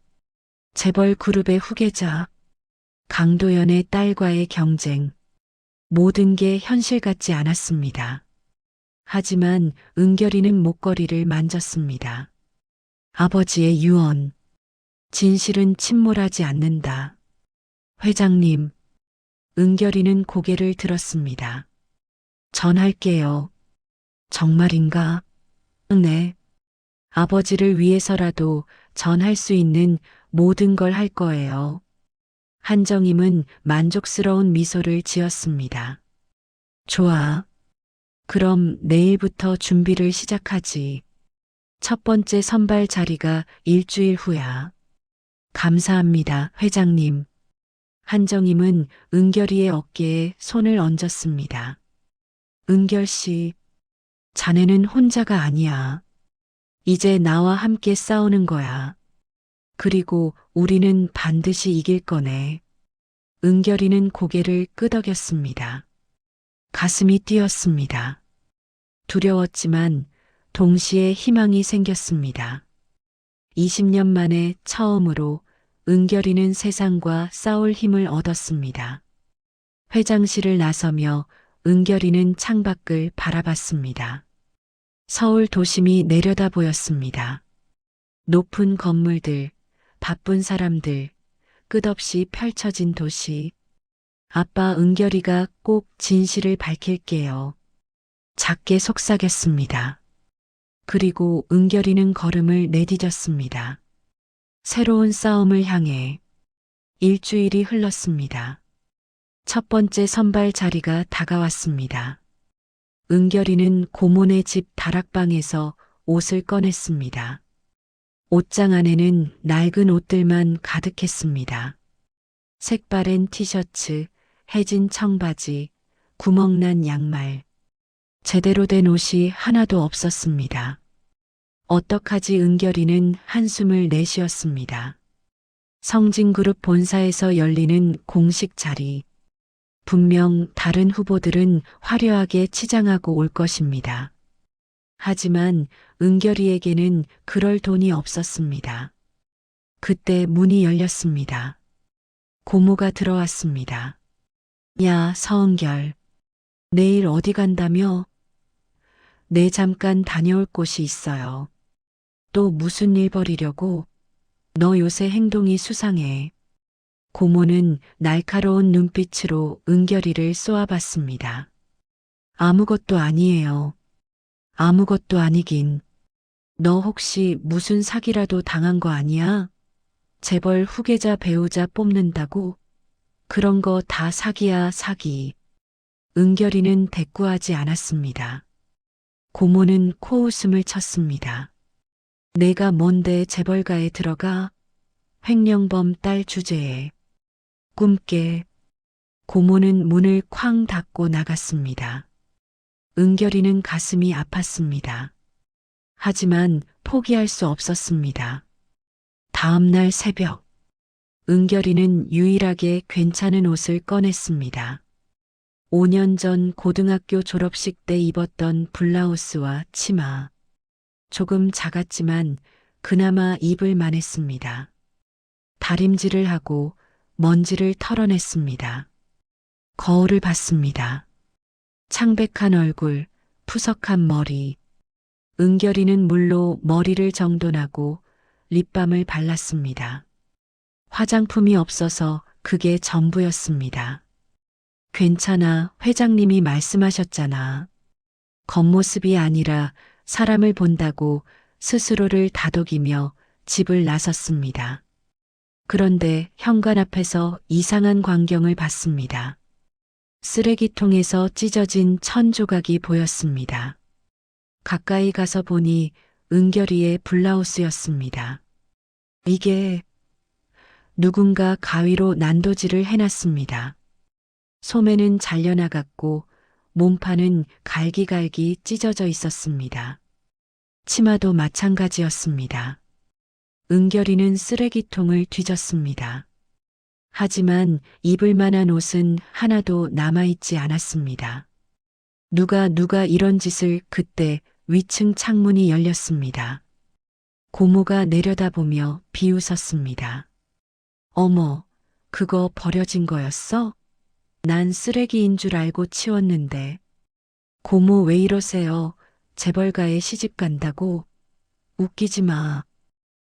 재벌 그룹의 후계자, 강도연의 딸과의 경쟁, 모든 게 현실 같지 않았습니다. 하지만 은결이는 목걸이를 만졌습니다. 아버지의 유언, 진실은 침몰하지 않는다. 회장님, 은결이는 고개를 들었습니다. 전할게요. 정말인가? 네. 아버지를 위해서라도 전할 수 있는 모든 걸 할 거예요. 한정임은 만족스러운 미소를 지었습니다. 좋아. 그럼 내일부터 준비를 시작하지. 첫 번째 선발 자리가 일주일 후야. 감사합니다, 회장님. 한정임은 은결이의 어깨에 손을 얹었습니다. 은결 씨, 자네는 혼자가 아니야. 이제 나와 함께 싸우는 거야. 그리고 우리는 반드시 이길 거네. 은결이는 고개를 끄덕였습니다. 가슴이 뛰었습니다. 두려웠지만 동시에 희망이 생겼습니다. 20년 만에 처음으로 은결이는 세상과 싸울 힘을 얻었습니다. 회장실을 나서며 은결이는 창밖을 바라봤습니다. 서울 도심이 내려다 보였습니다. 높은 건물들, 바쁜 사람들, 끝없이 펼쳐진 도시. 아빠 은결이가 꼭 진실을 밝힐게요. 작게 속삭였습니다. 그리고 은결이는 걸음을 내디뎠습니다. 새로운 싸움을 향해 일주일이 흘렀습니다. 첫 번째 선발 자리가 다가왔습니다. 은결이는 고모네 집 다락방에서 옷을 꺼냈습니다. 옷장 안에는 낡은 옷들만 가득했습니다. 색바랜 티셔츠, 해진 청바지, 구멍난 양말. 제대로 된 옷이 하나도 없었습니다. 어떡하지 은결이는 한숨을 내쉬었습니다. 성진그룹 본사에서 열리는 공식 자리. 분명 다른 후보들은 화려하게 치장하고 올 것입니다. 하지만 은결이에게는 그럴 돈이 없었습니다. 그때 문이 열렸습니다. 고모가 들어왔습니다. 야, 서은결. 내일 어디 간다며? 네, 잠깐 다녀올 곳이 있어요. 또 무슨 일 벌이려고? 너 요새 행동이 수상해. 고모는 날카로운 눈빛으로 은결이를 쏘아봤습니다. 아무것도 아니에요. 아무것도 아니긴. 너 혹시 무슨 사기라도 당한 거 아니야? 재벌 후계자 배우자 뽑는다고? 그런 거 다 사기야, 사기. 은결이는 대꾸하지 않았습니다. 고모는 코웃음을 쳤습니다. 내가 뭔데 재벌가에 들어가? 횡령범 딸 주제에. 꿈깨. 고모는 문을 쾅 닫고 나갔습니다. 은결이는 가슴이 아팠습니다. 하지만 포기할 수 없었습니다. 다음 날 새벽, 은결이는 유일하게 괜찮은 옷을 꺼냈습니다. 5년 전 고등학교 졸업식 때 입었던 블라우스와 치마. 조금 작았지만 그나마 입을 만했습니다. 다림질을 하고 먼지를 털어냈습니다. 거울을 봤습니다. 창백한 얼굴, 푸석한 머리. 은결이는 물로 머리를 정돈하고 립밤을 발랐습니다. 화장품이 없어서 그게 전부였습니다. 괜찮아, 회장님이 말씀하셨잖아. 겉모습이 아니라 사람을 본다고 스스로를 다독이며 집을 나섰습니다. 그런데 현관 앞에서 이상한 광경을 봤습니다. 쓰레기통에서 찢어진 천 조각이 보였습니다. 가까이 가서 보니 은결이의 블라우스였습니다. 이게 누군가 가위로 난도질을 해놨습니다. 소매는 잘려나갔고 몸판은 갈기갈기 찢어져 있었습니다. 치마도 마찬가지였습니다. 은결이는 쓰레기통을 뒤졌습니다. 하지만 입을 만한 옷은 하나도 남아있지 않았습니다. 누가 이런 짓을. 그때 위층 창문이 열렸습니다. 고모가 내려다보며 비웃었습니다. 어머, 그거 버려진 거였어? 난 쓰레기인 줄 알고 치웠는데. 고모 왜 이러세요? 재벌가에 시집 간다고? 웃기지 마.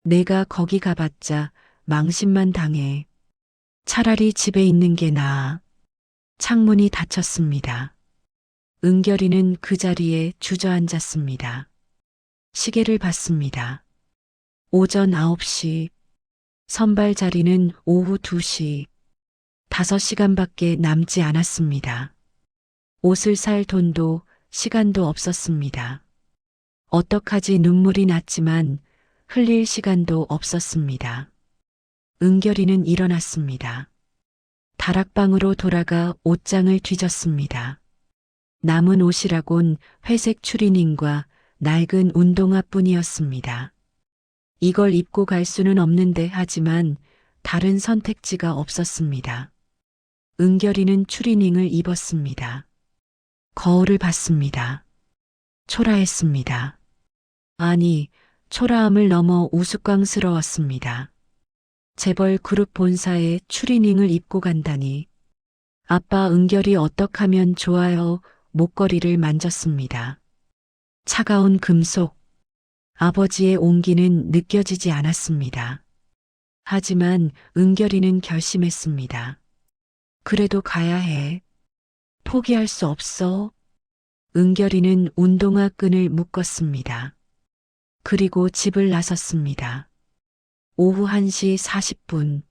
내가 거기 가봤자 망신만 당해. 차라리 집에 있는 게 나아. 창문이 닫혔습니다. 은결이는 그 자리에 주저앉았습니다. 시계를 봤습니다. 오전 9시, 선발 자리는 오후 2시, 5시간밖에 남지 않았습니다. 옷을 살 돈도 시간도 없었습니다. 어떡하지 눈물이 났지만 흘릴 시간도 없었습니다. 은결이는 일어났습니다. 다락방으로 돌아가 옷장을 뒤졌습니다. 남은 옷이라곤 회색 추리닝과 낡은 운동화뿐이었습니다. 이걸 입고 갈 수는 없는데 하지만 다른 선택지가 없었습니다. 은결이는 추리닝을 입었습니다. 거울을 봤습니다. 초라했습니다. 아니, 초라함을 넘어 우스꽝스러웠습니다. 재벌 그룹 본사에 추리닝을 입고 간다니. 아빠 은결이 어떡하면 좋아요? 목걸이를 만졌습니다. 차가운 금속. 아버지의 온기는 느껴지지 않았습니다. 하지만 은결이는 결심했습니다. 그래도 가야 해. 포기할 수 없어. 은결이는 운동화 끈을 묶었습니다. 그리고 집을 나섰습니다. 오후 1시 40분.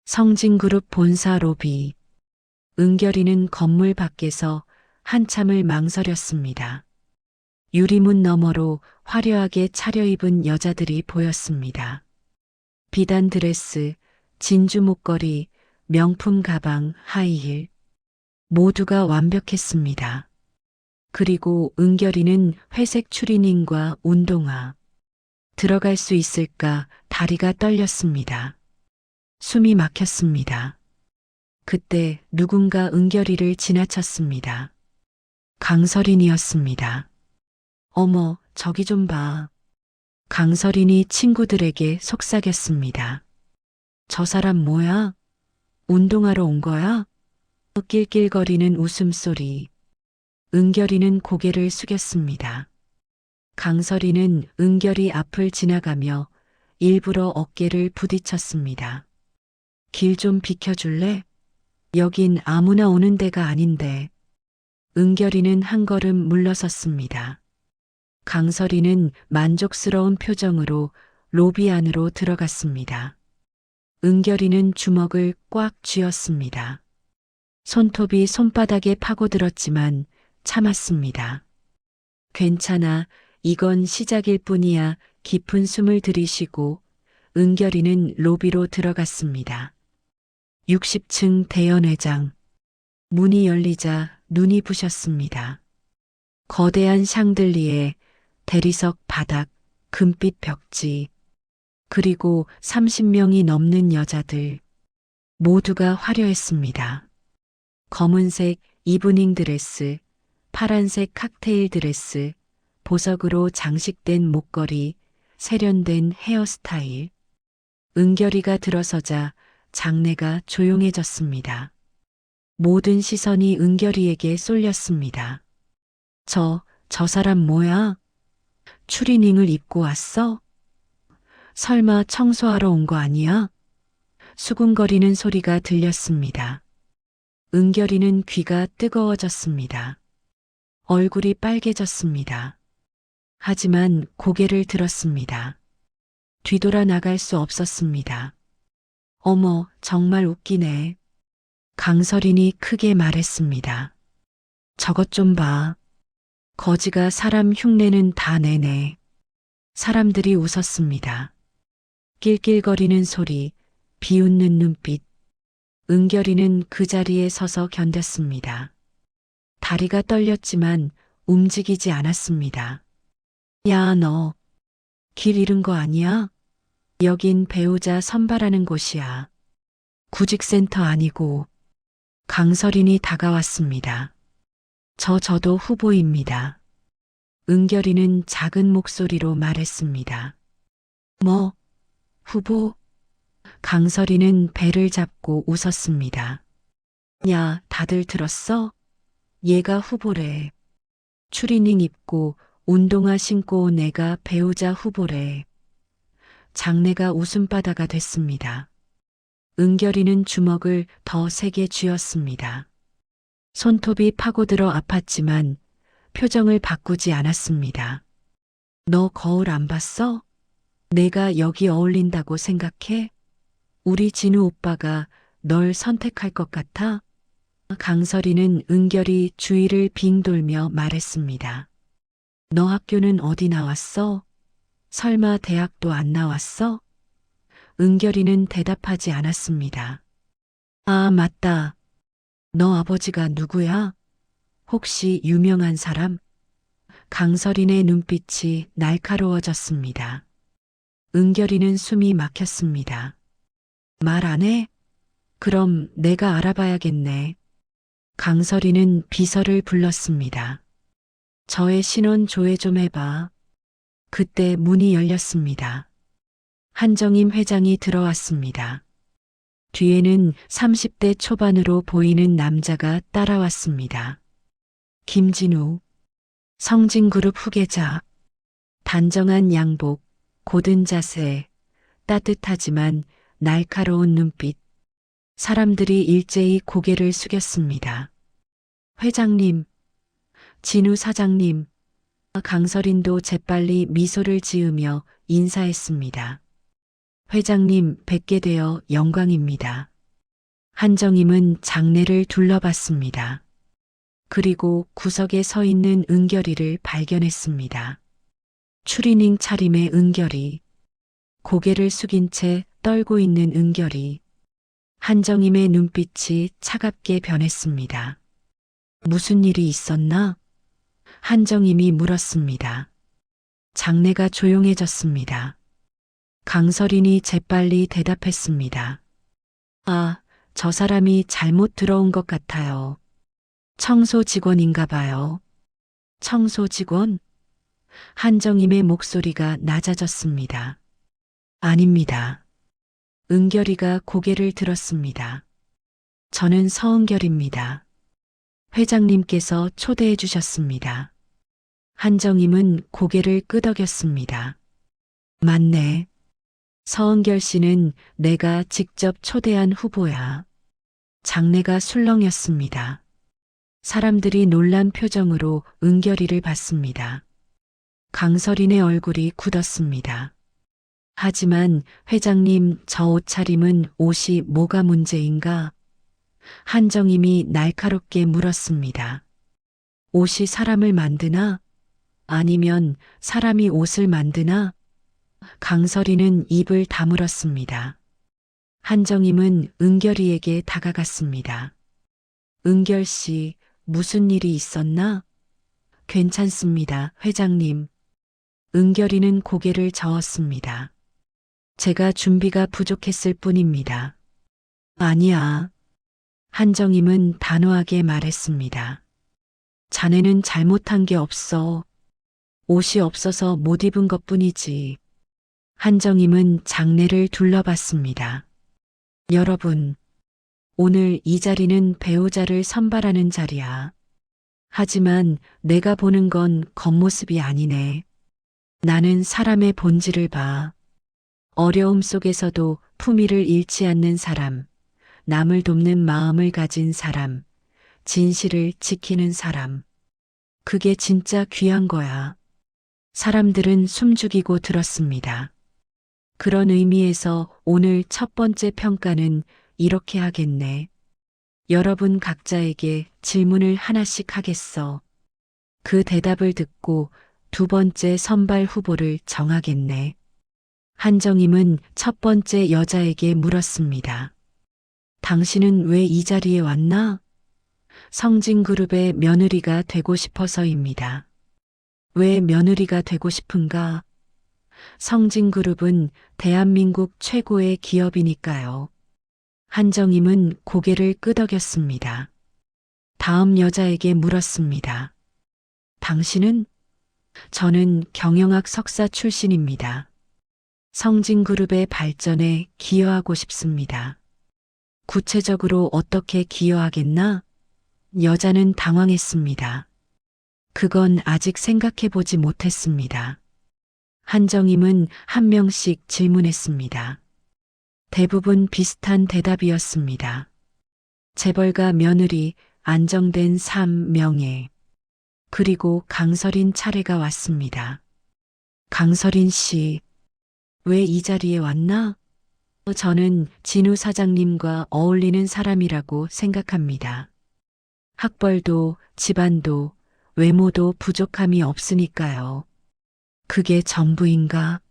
성진그룹 본사 로비. 은결이는 건물 밖에서 한참을 망설였습니다. 유리문 너머로 화려하게 차려입은 여자들이 보였습니다. 비단 드레스, 진주 목걸이, 명품 가방, 하이힐. 모두가 완벽했습니다. 그리고 은결이는 회색 추리닝과 운동화. 들어갈 수 있을까 다리가 떨렸습니다. 숨이 막혔습니다. 그때 누군가 은결이를 지나쳤습니다. 강설인이었습니다. 어머, 저기 좀 봐. 강설인이 친구들에게 속삭였습니다. 저 사람 뭐야? 운동하러 온 거야? 낄낄거리는 웃음소리. 은결이는 고개를 숙였습니다. 강설이는 은결이 앞을 지나가며 일부러 어깨를 부딪혔습니다. 길 좀 비켜줄래? 여긴 아무나 오는 데가 아닌데. 은결이는 한 걸음 물러섰습니다. 강설이는 만족스러운 표정으로 로비 안으로 들어갔습니다. 은결이는 주먹을 꽉 쥐었습니다. 손톱이 손바닥에 파고들었지만 참았습니다. 괜찮아, 이건 시작일 뿐이야. 깊은 숨을 들이쉬고 은결이는 로비로 들어갔습니다. 60층 대연회장. 문이 열리자 눈이 부셨습니다. 거대한 샹들리에, 대리석 바닥, 금빛 벽지, 그리고 30명이 넘는 여자들. 모두가 화려했습니다. 검은색 이브닝 드레스, 파란색 칵테일 드레스, 보석으로 장식된 목걸이, 세련된 헤어스타일. 은결이가 들어서자 장내가 조용해졌습니다. 모든 시선이 은결이에게 쏠렸습니다. 저 사람 뭐야? 추리닝을 입고 왔어? 설마 청소하러 온 거 아니야? 수군거리는 소리가 들렸습니다. 은결이는 귀가 뜨거워졌습니다. 얼굴이 빨개졌습니다. 하지만 고개를 들었습니다. 뒤돌아 나갈 수 없었습니다. 어머, 정말 웃기네. 강설인이 크게 말했습니다. 저것 좀 봐. 거지가 사람 흉내는 다 내네. 사람들이 웃었습니다. 낄낄거리는 소리, 비웃는 눈빛. 은결이는 그 자리에 서서 견뎠습니다. 다리가 떨렸지만 움직이지 않았습니다. 야, 너, 길 잃은 거 아니야? 여긴 배우자 선발하는 곳이야. 구직센터 아니고. 강설인이 다가왔습니다. 저도 후보입니다. 은결이는 작은 목소리로 말했습니다. 뭐, 후보? 강설이는 배를 잡고 웃었습니다. 야, 다들 들었어? 얘가 후보래. 추리닝 입고 운동화 신고 온 애가 배우자 후보래. 장내가 웃음바다가 됐습니다. 은결이는 주먹을 더 세게 쥐었습니다. 손톱이 파고들어 아팠지만 표정을 바꾸지 않았습니다. 너 거울 안 봤어? 내가 여기 어울린다고 생각해? 우리 진우 오빠가 널 선택할 것 같아? 강설이는 은결이 주위를 빙 돌며 말했습니다. 너 학교는 어디 나왔어? 설마 대학도 안 나왔어? 은결이는 대답하지 않았습니다. 아, 맞다. 너 아버지가 누구야? 혹시 유명한 사람? 강설인의 눈빛이 날카로워졌습니다. 은결이는 숨이 막혔습니다. 말 안 해? 그럼 내가 알아봐야겠네. 강설이는 비서를 불렀습니다. 저의 신원 조회 좀 해봐. 그때 문이 열렸습니다. 한정임 회장이 들어왔습니다. 뒤에는 30대 초반으로 보이는 남자가 따라왔습니다. 김진우, 성진그룹 후계자, 단정한 양복, 고든 자세, 따뜻하지만 날카로운 눈빛. 사람들이 일제히 고개를 숙였습니다. 회장님, 진우 사장님, 강설인도 재빨리 미소를 지으며 인사했습니다. 회장님 뵙게 되어 영광입니다. 한정임은 장내를 둘러봤습니다. 그리고 구석에 서 있는 은결이를 발견했습니다. 추리닝 차림의 은결이, 고개를 숙인 채 떨고 있는 은결이, 한정임의 눈빛이 차갑게 변했습니다. 무슨 일이 있었나? 한정임이 물었습니다. 장내가 조용해졌습니다. 강설인이 재빨리 대답했습니다. 아, 저 사람이 잘못 들어온 것 같아요. 청소 직원인가 봐요. 청소 직원? 한정임의 목소리가 낮아졌습니다. 아닙니다. 은결이가 고개를 들었습니다. 저는 서은결입니다. 회장님께서 초대해 주셨습니다. 한정임은 고개를 끄덕였습니다. 맞네. 서은결 씨는 내가 직접 초대한 후보야. 장내가 술렁였습니다. 사람들이 놀란 표정으로 은결이를 봤습니다. 강설인의 얼굴이 굳었습니다. 하지만 회장님, 저 옷차림은 옷이 뭐가 문제인가? 한정임이 날카롭게 물었습니다. 옷이 사람을 만드나? 아니면 사람이 옷을 만드나? 강설이는 입을 다물었습니다. 한정임은 은결이에게 다가갔습니다. 은결 씨, 무슨 일이 있었나? 괜찮습니다, 회장님. 은결이는 고개를 저었습니다. 제가 준비가 부족했을 뿐입니다. 아니야. 한정임은 단호하게 말했습니다. 자네는 잘못한 게 없어. 옷이 없어서 못 입은 것뿐이지. 한정임은 장내를 둘러봤습니다. 여러분, 오늘 이 자리는 배우자를 선발하는 자리야. 하지만 내가 보는 건 겉모습이 아니네. 나는 사람의 본질을 봐. 어려움 속에서도 품위를 잃지 않는 사람, 남을 돕는 마음을 가진 사람, 진실을 지키는 사람. 그게 진짜 귀한 거야. 사람들은 숨죽이고 들었습니다. 그런 의미에서 오늘 첫 번째 평가는 이렇게 하겠네. 여러분 각자에게 질문을 하나씩 하겠어. 그 대답을 듣고 두 번째 선발 후보를 정하겠네. 한정임은 첫 번째 여자에게 물었습니다. 당신은 왜 이 자리에 왔나? 성진그룹의 며느리가 되고 싶어서입니다. 왜 며느리가 되고 싶은가? 성진그룹은 대한민국 최고의 기업이니까요. 한정임은 고개를 끄덕였습니다. 다음 여자에게 물었습니다. 당신은? 저는 경영학 석사 출신입니다. 성진그룹의 발전에 기여하고 싶습니다. 구체적으로 어떻게 기여하겠나? 여자는 당황했습니다. 그건 아직 생각해 보지 못했습니다. 한정임은 한 명씩 질문했습니다. 대부분 비슷한 대답이었습니다. 재벌가 며느리, 안정된 삶, 명예. 그리고 강설인 차례가 왔습니다. 강설인 씨, 왜 이 자리에 왔나? 저는 진우 사장님과 어울리는 사람이라고 생각합니다. 학벌도 집안도 외모도 부족함이 없으니까요. 그게 전부인가?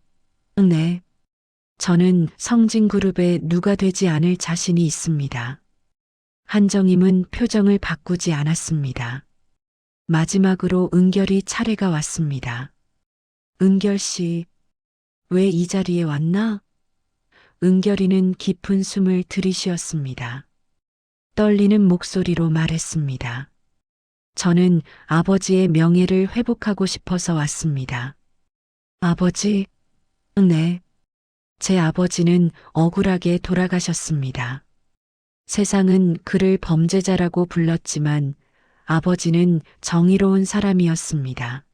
네. 저는 성진그룹의 누가 되지 않을 자신이 있습니다. 한정임은 표정을 바꾸지 않았습니다. 마지막으로 은결이 차례가 왔습니다. 은결 씨, 왜 이 자리에 왔나? 은결이는 깊은 숨을 들이쉬었습니다. 떨리는 목소리로 말했습니다. 저는 아버지의 명예를 회복하고 싶어서 왔습니다. 아버지? 네. 제 아버지는 억울하게 돌아가셨습니다. 세상은 그를 범죄자라고 불렀지만 아버지는 정의로운 사람이었습니다.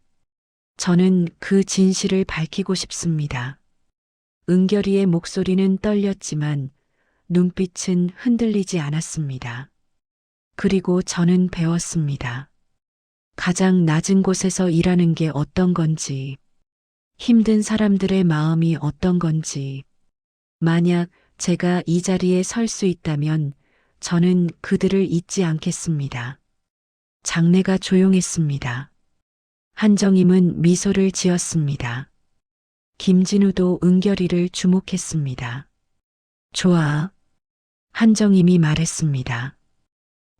저는 그 진실을 밝히고 싶습니다. 은결이의 목소리는 떨렸지만 눈빛은 흔들리지 않았습니다. 그리고 저는 배웠습니다. 가장 낮은 곳에서 일하는 게 어떤 건지, 힘든 사람들의 마음이 어떤 건지, 만약 제가 이 자리에 설 수 있다면 저는 그들을 잊지 않겠습니다. 장내가 조용했습니다. 한정임은 미소를 지었습니다. 김진우도 은결이를 주목했습니다. 좋아. 한정임이 말했습니다.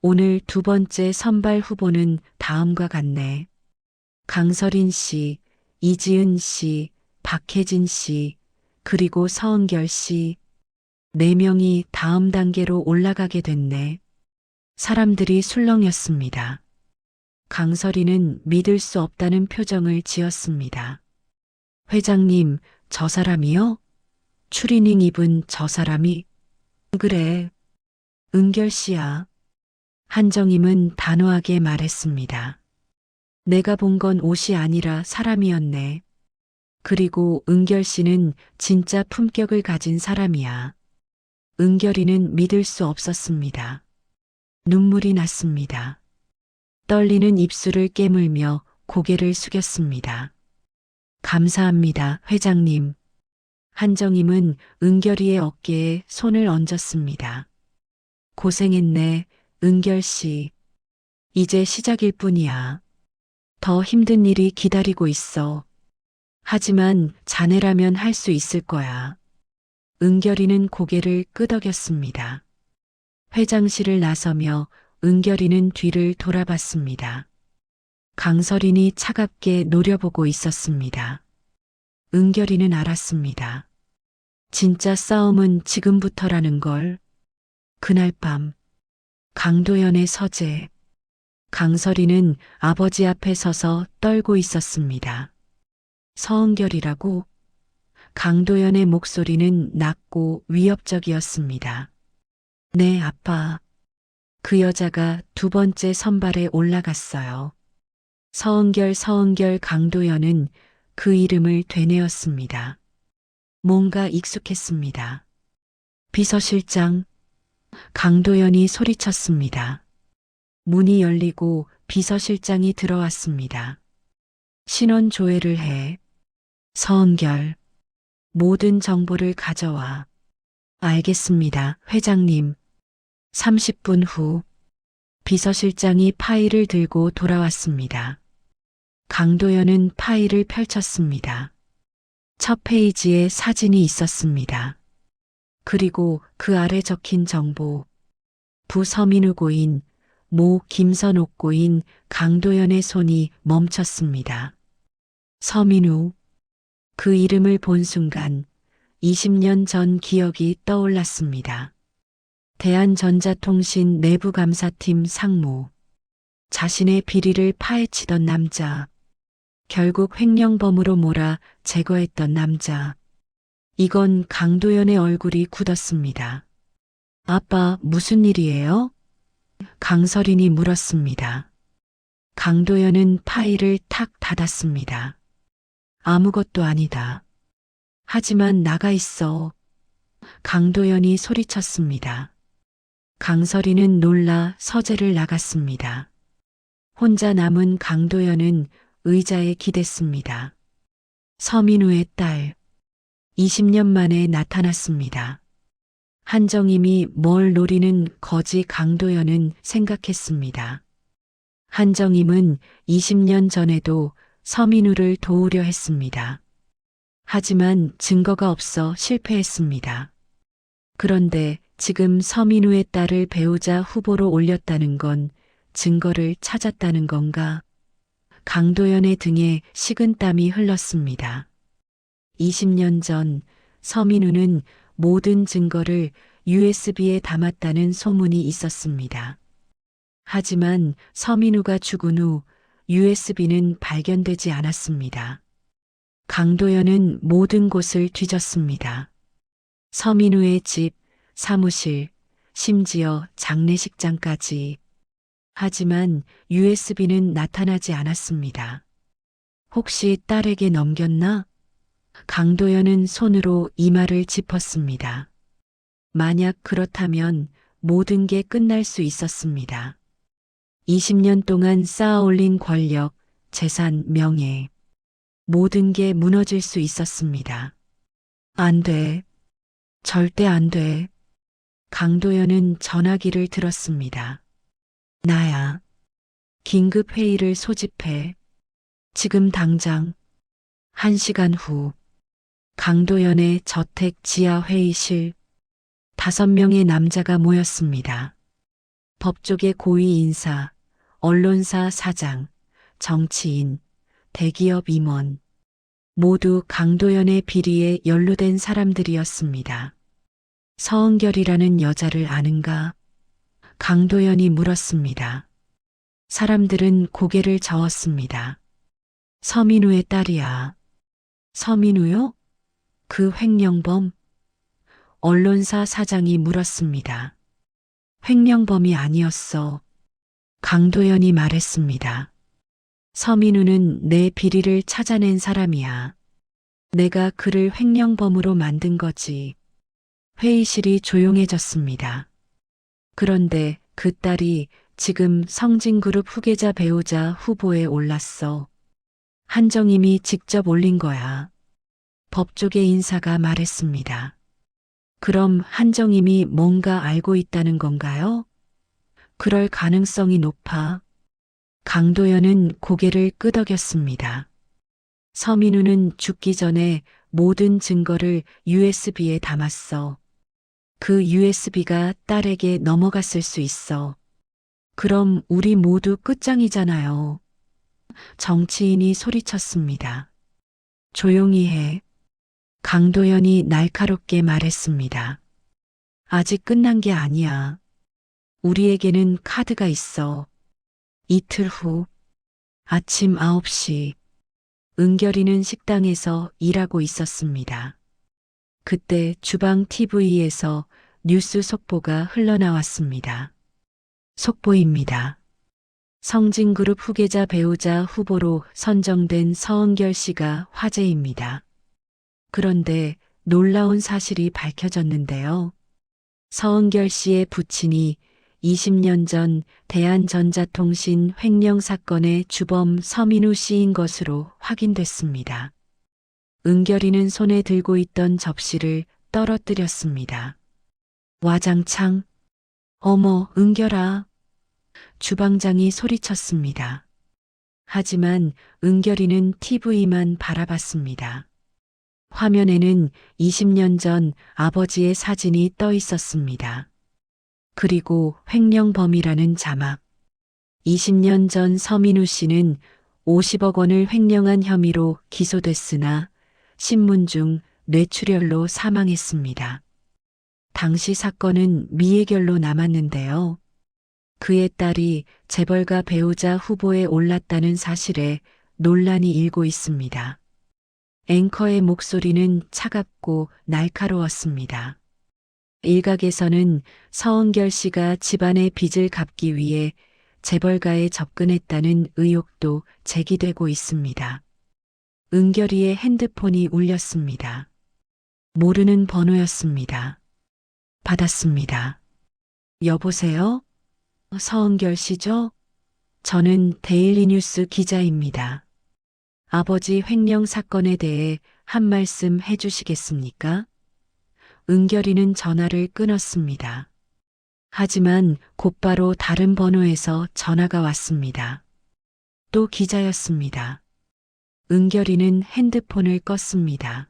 오늘 두 번째 선발 후보는 다음과 같네. 강설인 씨, 이지은 씨, 박혜진 씨, 그리고 서은결 씨. 4명이 다음 단계로 올라가게 됐네. 사람들이 술렁였습니다. 강설이는 믿을 수 없다는 표정을 지었습니다. 회장님, 저 사람이요? 추리닝 입은 저 사람이? 그래. 은결 씨야. 한정임은 단호하게 말했습니다. 내가 본 건 옷이 아니라 사람이었네. 그리고 은결 씨는 진짜 품격을 가진 사람이야. 은결이는 믿을 수 없었습니다. 눈물이 났습니다. 떨리는 입술을 깨물며 고개를 숙였습니다. 감사합니다, 회장님. 한정임은 은결이의 어깨에 손을 얹었습니다. 고생했네, 은결 씨. 이제 시작일 뿐이야. 더 힘든 일이 기다리고 있어. 하지만 자네라면 할 수 있을 거야. 은결이는 고개를 끄덕였습니다. 회장실을 나서며 은결이는 뒤를 돌아봤습니다. 강설인이 차갑게 노려보고 있었습니다. 은결이는 알았습니다. 진짜 싸움은 지금부터라는 걸. 그날 밤 강도연의 서재. 강설이는 아버지 앞에 서서 떨고 있었습니다. 서은결이라고? 강도연의 목소리는 낮고 위협적이었습니다. 네, 아빠. 그 여자가 두 번째 선발에 올라갔어요. 서은결 강도연은 그 이름을 되뇌었습니다. 뭔가 익숙했습니다. 비서실장, 강도연이 소리쳤습니다. 문이 열리고 비서실장이 들어왔습니다. 신원 조회를 해. 서은결, 모든 정보를 가져와. 알겠습니다, 회장님. 30분 후 비서실장이 파일을 들고 돌아왔습니다. 강도연은 파일을 펼쳤습니다. 첫 페이지에 사진이 있었습니다. 그리고 그 아래 적힌 정보, 부 서민우 고인, 모 김선옥 고인, 강도연의 손이 멈췄습니다. 서민우. 그 이름을 본 순간 20년 전 기억이 떠올랐습니다. 대한전자통신 내부감사팀 상무. 자신의 비리를 파헤치던 남자. 결국 횡령범으로 몰아 제거했던 남자. 이건 강도연의 얼굴이 굳었습니다. 아빠, 무슨 일이에요? 강설인이 물었습니다. 강도연은 파일을 탁 닫았습니다. 아무것도 아니다. 하지만 나가 있어. 강도연이 소리쳤습니다. 강설이는 놀라 서재를 나갔습니다. 혼자 남은 강도연은 의자에 기댔습니다. 서민우의 딸. 20년 만에 나타났습니다. 한정임이 뭘 노리는 거지 강도연은 생각했습니다. 한정임은 20년 전에도 서민우를 도우려 했습니다. 하지만 증거가 없어 실패했습니다. 그런데 지금 서민우의 딸을 배우자 후보로 올렸다는 건 증거를 찾았다는 건가? 강도연의 등에 식은땀이 흘렀습니다. 20년 전 서민우는 모든 증거를 USB에 담았다는 소문이 있었습니다. 하지만 서민우가 죽은 후 USB는 발견되지 않았습니다. 강도연은 모든 곳을 뒤졌습니다. 서민우의 집, 사무실, 심지어 장례식장까지. 하지만 USB는 나타나지 않았습니다. 혹시 딸에게 넘겼나? 강도연은 손으로 이마를 짚었습니다. 만약 그렇다면 모든 게 끝날 수 있었습니다. 20년 동안 쌓아올린 권력, 재산, 명예. 모든 게 무너질 수 있었습니다. 안 돼. 절대 안 돼. 강도연은 전화기를 들었습니다. 나야. 긴급 회의를 소집해. 지금 당장. 1시간 후. 강도연의 저택 지하 회의실. 5명의 남자가 모였습니다. 법조계 고위 인사, 언론사 사장, 정치인, 대기업 임원. 모두 강도연의 비리에 연루된 사람들이었습니다. 서은결이라는 여자를 아는가? 강도연이 물었습니다. 사람들은 고개를 저었습니다. 서민우의 딸이야. 서민우요? 그 횡령범? 언론사 사장이 물었습니다. 횡령범이 아니었어. 강도연이 말했습니다. 서민우는 내 비리를 찾아낸 사람이야. 내가 그를 횡령범으로 만든 거지. 회의실이 조용해졌습니다. 그런데 그 딸이 지금 성진그룹 후계자 배우자 후보에 올랐어. 한정임이 직접 올린 거야. 법조계 인사가 말했습니다. 그럼 한정임이 뭔가 알고 있다는 건가요? 그럴 가능성이 높아. 강도연은 고개를 끄덕였습니다. 서민우는 죽기 전에 모든 증거를 USB에 담았어. 그 USB가 딸에게 넘어갔을 수 있어. 그럼 우리 모두 끝장이잖아요. 정치인이 소리쳤습니다. 조용히 해. 강도연이 날카롭게 말했습니다. 아직 끝난 게 아니야. 우리에게는 카드가 있어. 이틀 후 아침 9시 은결이는 식당에서 일하고 있었습니다. 그때 주방 TV에서 뉴스 속보가 흘러나왔습니다. 속보입니다. 성진그룹 후계자 배우자 후보로 선정된 서은결 씨가 화제입니다. 그런데 놀라운 사실이 밝혀졌는데요. 서은결 씨의 부친이 20년 전 대한전자통신 횡령 사건의 주범 서민우 씨인 것으로 확인됐습니다. 은결이는 손에 들고 있던 접시를 떨어뜨렸습니다. 와장창. 어머, 은결아. 주방장이 소리쳤습니다. 하지만 은결이는 TV만 바라봤습니다. 화면에는 20년 전 아버지의 사진이 떠 있었습니다. 그리고 횡령범이라는 자막. 20년 전 서민우 씨는 50억 원을 횡령한 혐의로 기소됐으나 신문 중 뇌출혈로 사망했습니다. 당시 사건은 미해결로 남았는데요. 그의 딸이 재벌가 배우자 후보에 올랐다는 사실에 논란이 일고 있습니다. 앵커의 목소리는 차갑고 날카로웠습니다. 일각에서는 서은결 씨가 집안의 빚을 갚기 위해 재벌가에 접근했다는 의혹도 제기되고 있습니다. 은결이의 핸드폰이 울렸습니다. 모르는 번호였습니다. 받았습니다. 여보세요? 서은결 씨죠? 저는 데일리뉴스 기자입니다. 아버지 횡령 사건에 대해 한 말씀 해주시겠습니까? 은결이는 전화를 끊었습니다. 하지만 곧바로 다른 번호에서 전화가 왔습니다. 또 기자였습니다. 은결이는 핸드폰을 껐습니다.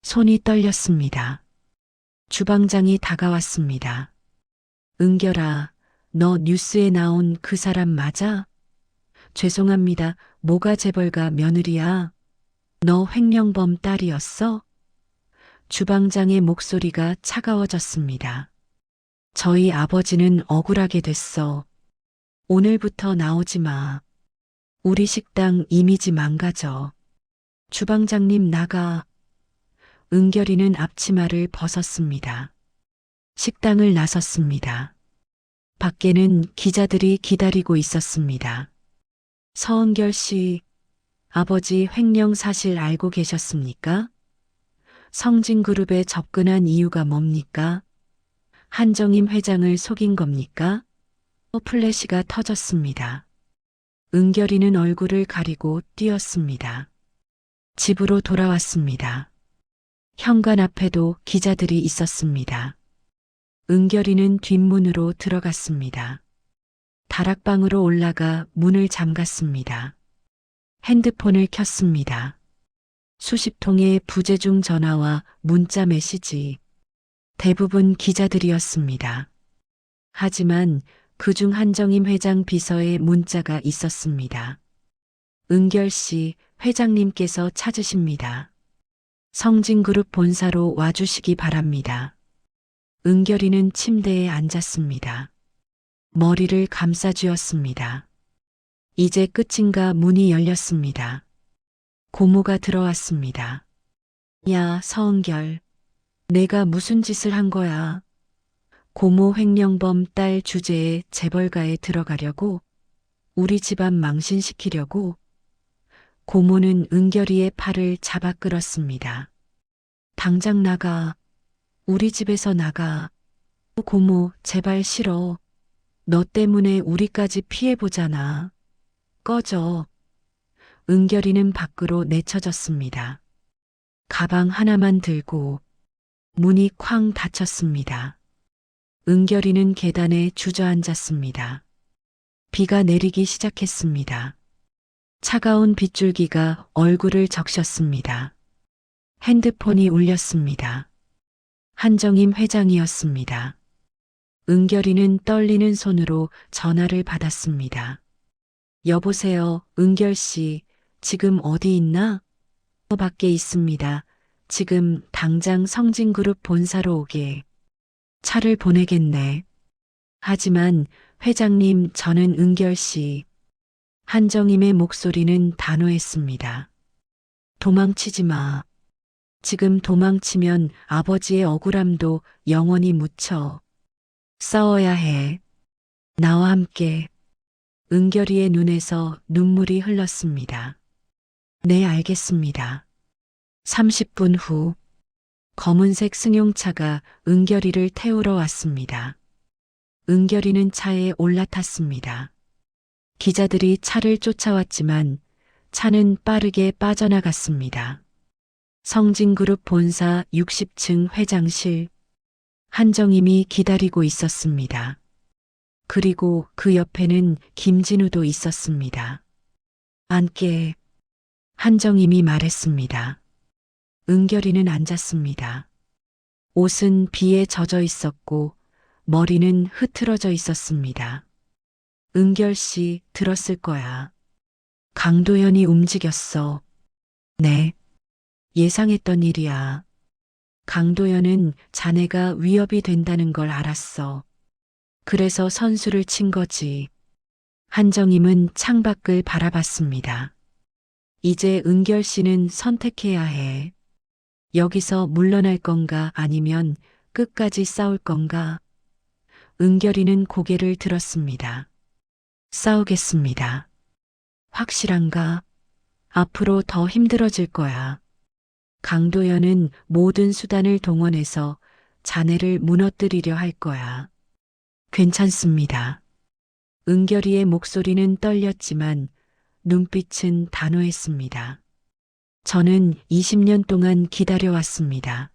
손이 떨렸습니다. 주방장이 다가왔습니다. 은결아, 너 뉴스에 나온 그 사람 맞아? 죄송합니다. 뭐가 재벌가 며느리야? 너 횡령범 딸이었어? 주방장의 목소리가 차가워졌습니다. 저희 아버지는 억울하게 됐어. 오늘부터 나오지 마. 우리 식당 이미지 망가져. 주방장님 나가. 은결이는 앞치마를 벗었습니다. 식당을 나섰습니다. 밖에는 기자들이 기다리고 있었습니다. 서은결 씨, 아버지 횡령 사실 알고 계셨습니까? 성진그룹에 접근한 이유가 뭡니까? 한정임 회장을 속인 겁니까? 플래시가 터졌습니다. 은결이는 얼굴을 가리고 뛰었습니다. 집으로 돌아왔습니다. 현관 앞에도 기자들이 있었습니다. 은결이는 뒷문으로 들어갔습니다. 다락방으로 올라가 문을 잠갔습니다. 핸드폰을 켰습니다. 수십 통의 부재중 전화와 문자 메시지. 대부분 기자들이었습니다. 하지만 그중 한정임 회장 비서의 문자가 있었습니다. 은결 씨, 회장님께서 찾으십니다. 성진그룹 본사로 와주시기 바랍니다. 은결이는 침대에 앉았습니다. 머리를 감싸쥐었습니다. 이제 끝인가 문이 열렸습니다. 고모가 들어왔습니다. 야, 서은결. 내가 무슨 짓을 한 거야? 고모 횡령범 딸 주제에 재벌가에 들어가려고? 우리 집안 망신시키려고? 고모는 은결이의 팔을 잡아 끌었습니다. 당장 나가. 우리 집에서 나가. 고모, 제발 싫어. 너 때문에 우리까지 피해보잖아. 꺼져. 은결이는 밖으로 내쳐졌습니다. 가방 하나만 들고 문이 쾅 닫혔습니다. 은결이는 계단에 주저앉았습니다. 비가 내리기 시작했습니다. 차가운 빗줄기가 얼굴을 적셨습니다. 핸드폰이 울렸습니다. 한정임 회장이었습니다. 은결이는 떨리는 손으로 전화를 받았습니다. 여보세요, 은결 씨, 지금 어디 있나? 밖에 있습니다. 지금 당장 성진그룹 본사로 오게. 차를 보내겠네. 하지만 회장님, 저는 은결 씨. 한정임의 목소리는 단호했습니다. 도망치지 마. 지금 도망치면 아버지의 억울함도 영원히 묻혀. 싸워야 해. 나와 함께. 은결이의 눈에서 눈물이 흘렀습니다. 네, 알겠습니다. 30분 후 검은색 승용차가 은결이를 태우러 왔습니다. 은결이는 차에 올라탔습니다. 기자들이 차를 쫓아왔지만 차는 빠르게 빠져나갔습니다. 성진그룹 본사 60층 회장실. 한정임이 기다리고 있었습니다. 그리고 그 옆에는 김진우도 있었습니다. 앉게. 한정임이 말했습니다. 은결이는 앉았습니다. 옷은 비에 젖어 있었고 머리는 흐트러져 있었습니다. 은결 씨 들었을 거야. 강도연이 움직였어. 네. 예상했던 일이야. 강도연은 자네가 위협이 된다는 걸 알았어. 그래서 선수를 친 거지. 한정임은 창밖을 바라봤습니다. 이제 은결 씨는 선택해야 해. 여기서 물러날 건가 아니면 끝까지 싸울 건가? 은결이는 고개를 들었습니다. 싸우겠습니다. 확실한가? 앞으로 더 힘들어질 거야. 강도연은 모든 수단을 동원해서 자네를 무너뜨리려 할 거야. 괜찮습니다. 은결이의 목소리는 떨렸지만 눈빛은 단호했습니다. 저는 20년 동안 기다려왔습니다.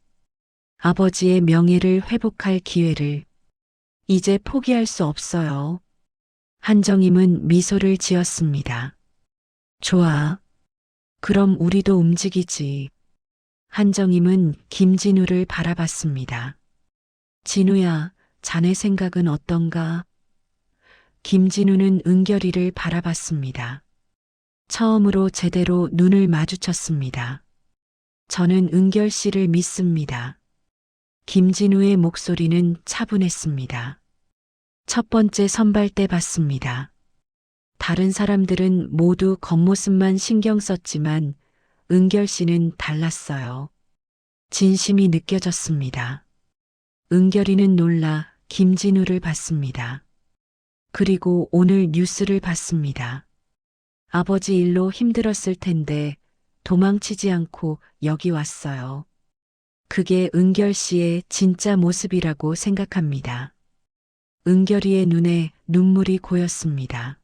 아버지의 명예를 회복할 기회를. 이제 포기할 수 없어요. 한정임은 미소를 지었습니다. 좋아. 그럼 우리도 움직이지. 한정임은 김진우를 바라봤습니다. 진우야, 자네 생각은 어떤가? 김진우는 은결이를 바라봤습니다. 처음으로 제대로 눈을 마주쳤습니다. 저는 은결 씨를 믿습니다. 김진우의 목소리는 차분했습니다. 첫 번째 선발 때 봤습니다. 다른 사람들은 모두 겉모습만 신경 썼지만 은결 씨는 달랐어요. 진심이 느껴졌습니다. 은결이는 놀라 김진우를 봤습니다. 그리고 오늘 뉴스를 봤습니다. 아버지 일로 힘들었을 텐데 도망치지 않고 여기 왔어요. 그게 은결 씨의 진짜 모습이라고 생각합니다. 은결이의 눈에 눈물이 고였습니다.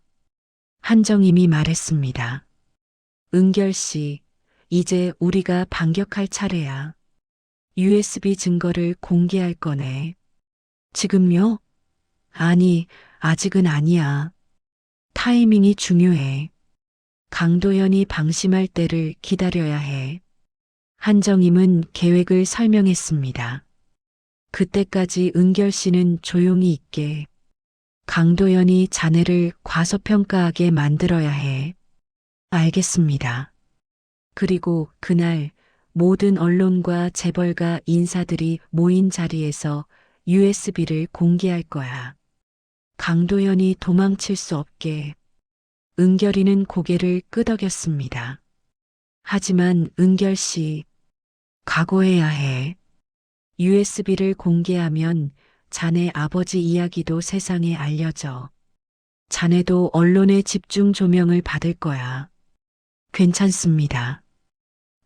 한정임이 말했습니다. 은결 씨, 이제 우리가 반격할 차례야. USB 증거를 공개할 거네. 지금요? 아니, 아직은 아니야. 타이밍이 중요해. 강도연이 방심할 때를 기다려야 해. 한정임은 계획을 설명했습니다. 그때까지 은결 씨는 조용히 있게. 강도연이 자네를 과소평가하게 만들어야 해. 알겠습니다. 그리고 그날 모든 언론과 재벌가 인사들이 모인 자리에서 USB를 공개할 거야. 강도연이 도망칠 수 없게. 은결이는 고개를 끄덕였습니다. 하지만 은결 씨, 각오해야 해. USB를 공개하면 자네 아버지 이야기도 세상에 알려져. 자네도 언론의 집중 조명을 받을 거야. 괜찮습니다.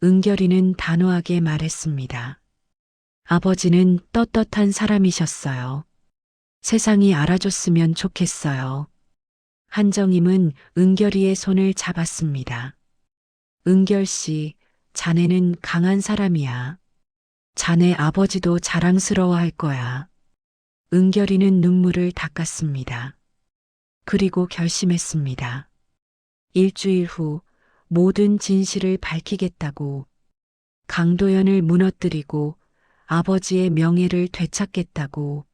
은결이는 단호하게 말했습니다. 아버지는 떳떳한 사람이셨어요. 세상이 알아줬으면 좋겠어요. 한정임은 은결이의 손을 잡았습니다. 은결 씨, 자네는 강한 사람이야. 자네 아버지도 자랑스러워할 거야. 은결이는 눈물을 닦았습니다. 그리고 결심했습니다. 일주일 후 모든 진실을 밝히겠다고. 강도연을 무너뜨리고 아버지의 명예를 되찾겠다고.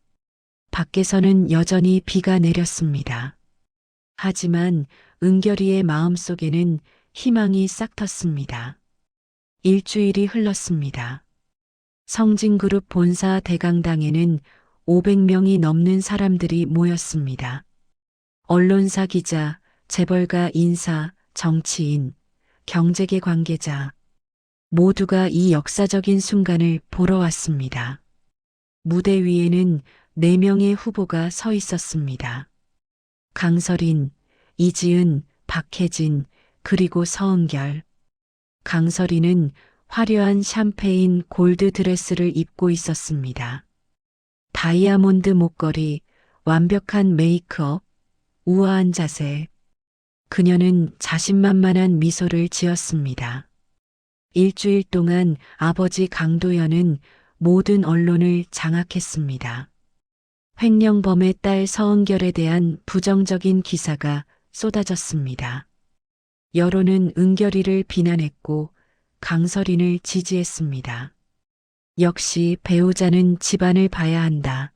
밖에서는 여전히 비가 내렸습니다. 하지만 은결이의 마음속에는 희망이 싹텄습니다. 일주일이 흘렀습니다. 성진그룹 본사 대강당에는 500명이 넘는 사람들이 모였습니다. 언론사 기자, 재벌가 인사, 정치인, 경제계 관계자 모두가 이 역사적인 순간을 보러 왔습니다. 무대 위에는 4명의 후보가 서 있었습니다. 강설인, 이지은, 박혜진, 그리고 서은결. 강설인은 화려한 샴페인 골드 드레스를 입고 있었습니다. 다이아몬드 목걸이, 완벽한 메이크업, 우아한 자세. 그녀는 자신만만한 미소를 지었습니다. 일주일 동안 아버지 강도연은 모든 언론을 장악했습니다. 횡령범의 딸 서은결에 대한 부정적인 기사가 쏟아졌습니다. 여론은 은결이를 비난했고 강설인을 지지했습니다. 역시 배우자는 집안을 봐야 한다.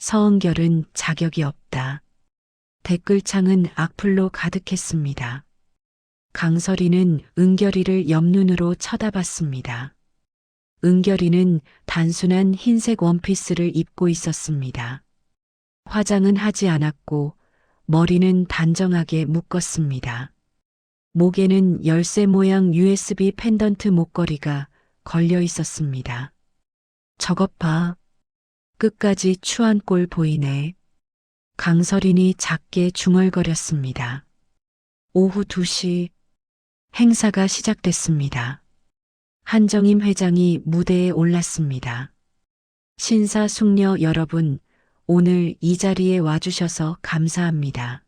서은결은 자격이 없다. 댓글창은 악플로 가득했습니다. 강설이는 은결이를 옆눈으로 쳐다봤습니다. 은결이는 단순한 흰색 원피스를 입고 있었습니다. 화장은 하지 않았고 머리는 단정하게 묶었습니다. 목에는 열쇠 모양 USB 펜던트 목걸이가 걸려 있었습니다. 저것 봐. 끝까지 추한 꼴 보이네. 강설인이 작게 중얼거렸습니다. 오후 2시 행사가 시작됐습니다. 한정임 회장이 무대에 올랐습니다. 신사숙녀 여러분, 오늘 이 자리에 와주셔서 감사합니다.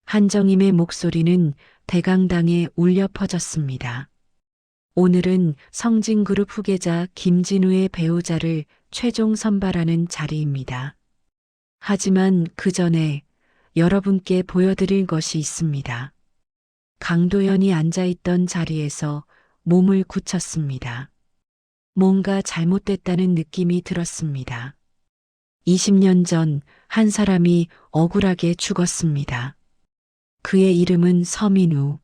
한정임의 목소리는 대강당에 울려 퍼졌습니다. 오늘은 성진그룹 후계자 김진우의 배우자를 최종 선발하는 자리입니다. 하지만 그 전에 여러분께 보여드릴 것이 있습니다. 강도연이 앉아있던 자리에서 몸을 굳혔습니다. 뭔가 잘못됐다는 느낌이 들었습니다. 20년 전 한 사람이 억울하게 죽었습니다. 그의 이름은 서민우.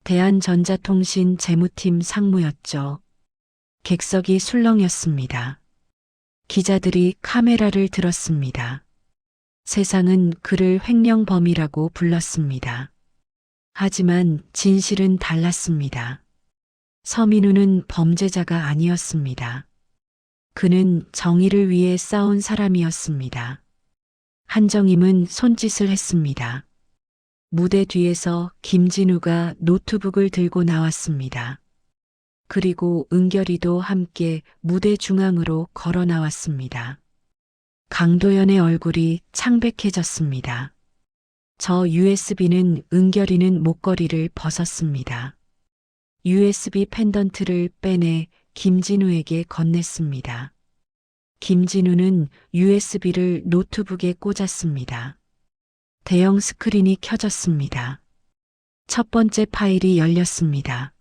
대한전자통신 재무팀 상무였죠. 객석이 술렁였습니다. 기자들이 카메라를 들었습니다. 세상은 그를 횡령범이라고 불렀습니다. 하지만 진실은 달랐습니다. 서민우는 범죄자가 아니었습니다. 그는 정의를 위해 싸운 사람이었습니다. 한정임은 손짓을 했습니다. 무대 뒤에서 김진우가 노트북을 들고 나왔습니다. 그리고 은결이도 함께 무대 중앙으로 걸어 나왔습니다. 강도연의 얼굴이 창백해졌습니다. 저 USB는 은결이는 목걸이를 벗었습니다. USB 펜던트를 빼내 김진우에게 건넸습니다. 김진우는 USB를 노트북에 꽂았습니다. 대형 스크린이 켜졌습니다. 첫 번째 파일이 열렸습니다.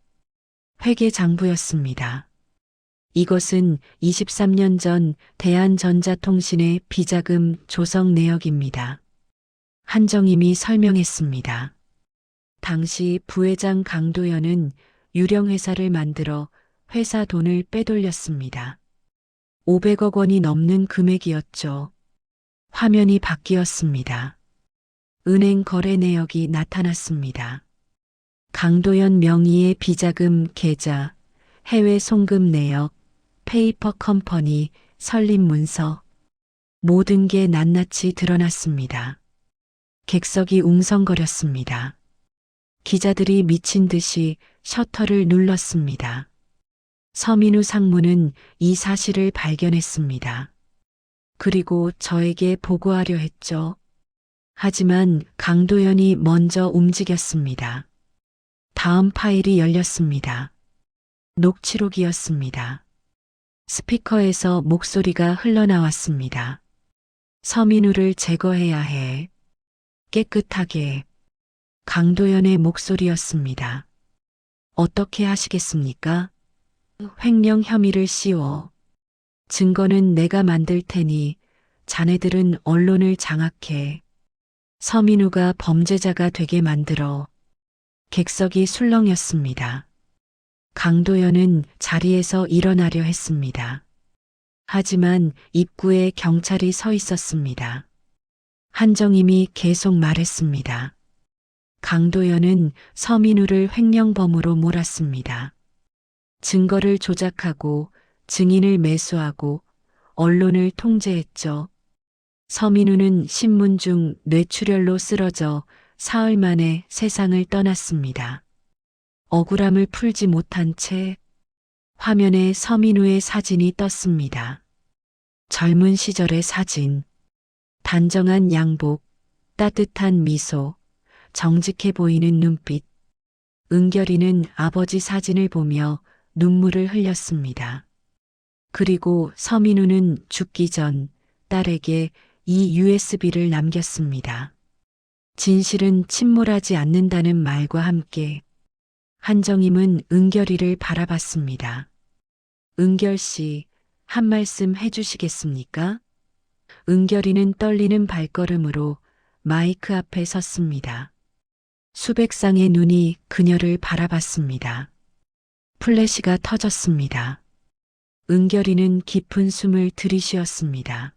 회계장부였습니다. 이것은 23년 전 대한전자통신의 비자금 조성 내역입니다. 한정임이 설명했습니다. 당시 부회장 강도연은 유령회사를 만들어 회사 돈을 빼돌렸습니다. 500억 원이 넘는 금액이었죠. 화면이 바뀌었습니다. 은행 거래 내역이 나타났습니다. 강도연 명의의 비자금 계좌, 해외 송금 내역, 페이퍼 컴퍼니, 설립 문서, 모든 게 낱낱이 드러났습니다. 객석이 웅성거렸습니다. 기자들이 미친 듯이 셔터를 눌렀습니다. 서민우 상무는 이 사실을 발견했습니다. 그리고 저에게 보고하려 했죠. 하지만 강도연이 먼저 움직였습니다. 다음 파일이 열렸습니다. 녹취록이었습니다. 스피커에서 목소리가 흘러나왔습니다. 서민우를 제거해야 해. 깨끗하게. 강도연의 목소리였습니다. 어떻게 하시겠습니까? 횡령 혐의를 씌워. 증거는 내가 만들 테니 자네들은 언론을 장악해. 서민우가 범죄자가 되게 만들어. 객석이 술렁였습니다. 강도연은 자리에서 일어나려 했습니다. 하지만 입구에 경찰이 서 있었습니다. 한정임이 계속 말했습니다. 강도연은 서민우를 횡령범으로 몰았습니다. 증거를 조작하고 증인을 매수하고 언론을 통제했죠. 서민우는 신문 중 뇌출혈로 쓰러져 사흘 만에 세상을 떠났습니다. 억울함을 풀지 못한 채 화면에 서민우의 사진이 떴습니다. 젊은 시절의 사진. 단정한 양복, 따뜻한 미소, 정직해 보이는 눈빛. 은결이는 아버지 사진을 보며 눈물을 흘렸습니다. 그리고 서민우는 죽기 전 딸에게 이 USB를 남겼습니다. 진실은 침몰하지 않는다는 말과 함께 한정임은 은결이를 바라봤습니다. 은결 씨, 한 말씀 해주시겠습니까? 은결이는 떨리는 발걸음으로 마이크 앞에 섰습니다. 수백 쌍의 눈이 그녀를 바라봤습니다. 플래시가 터졌습니다. 은결이는 깊은 숨을 들이쉬었습니다.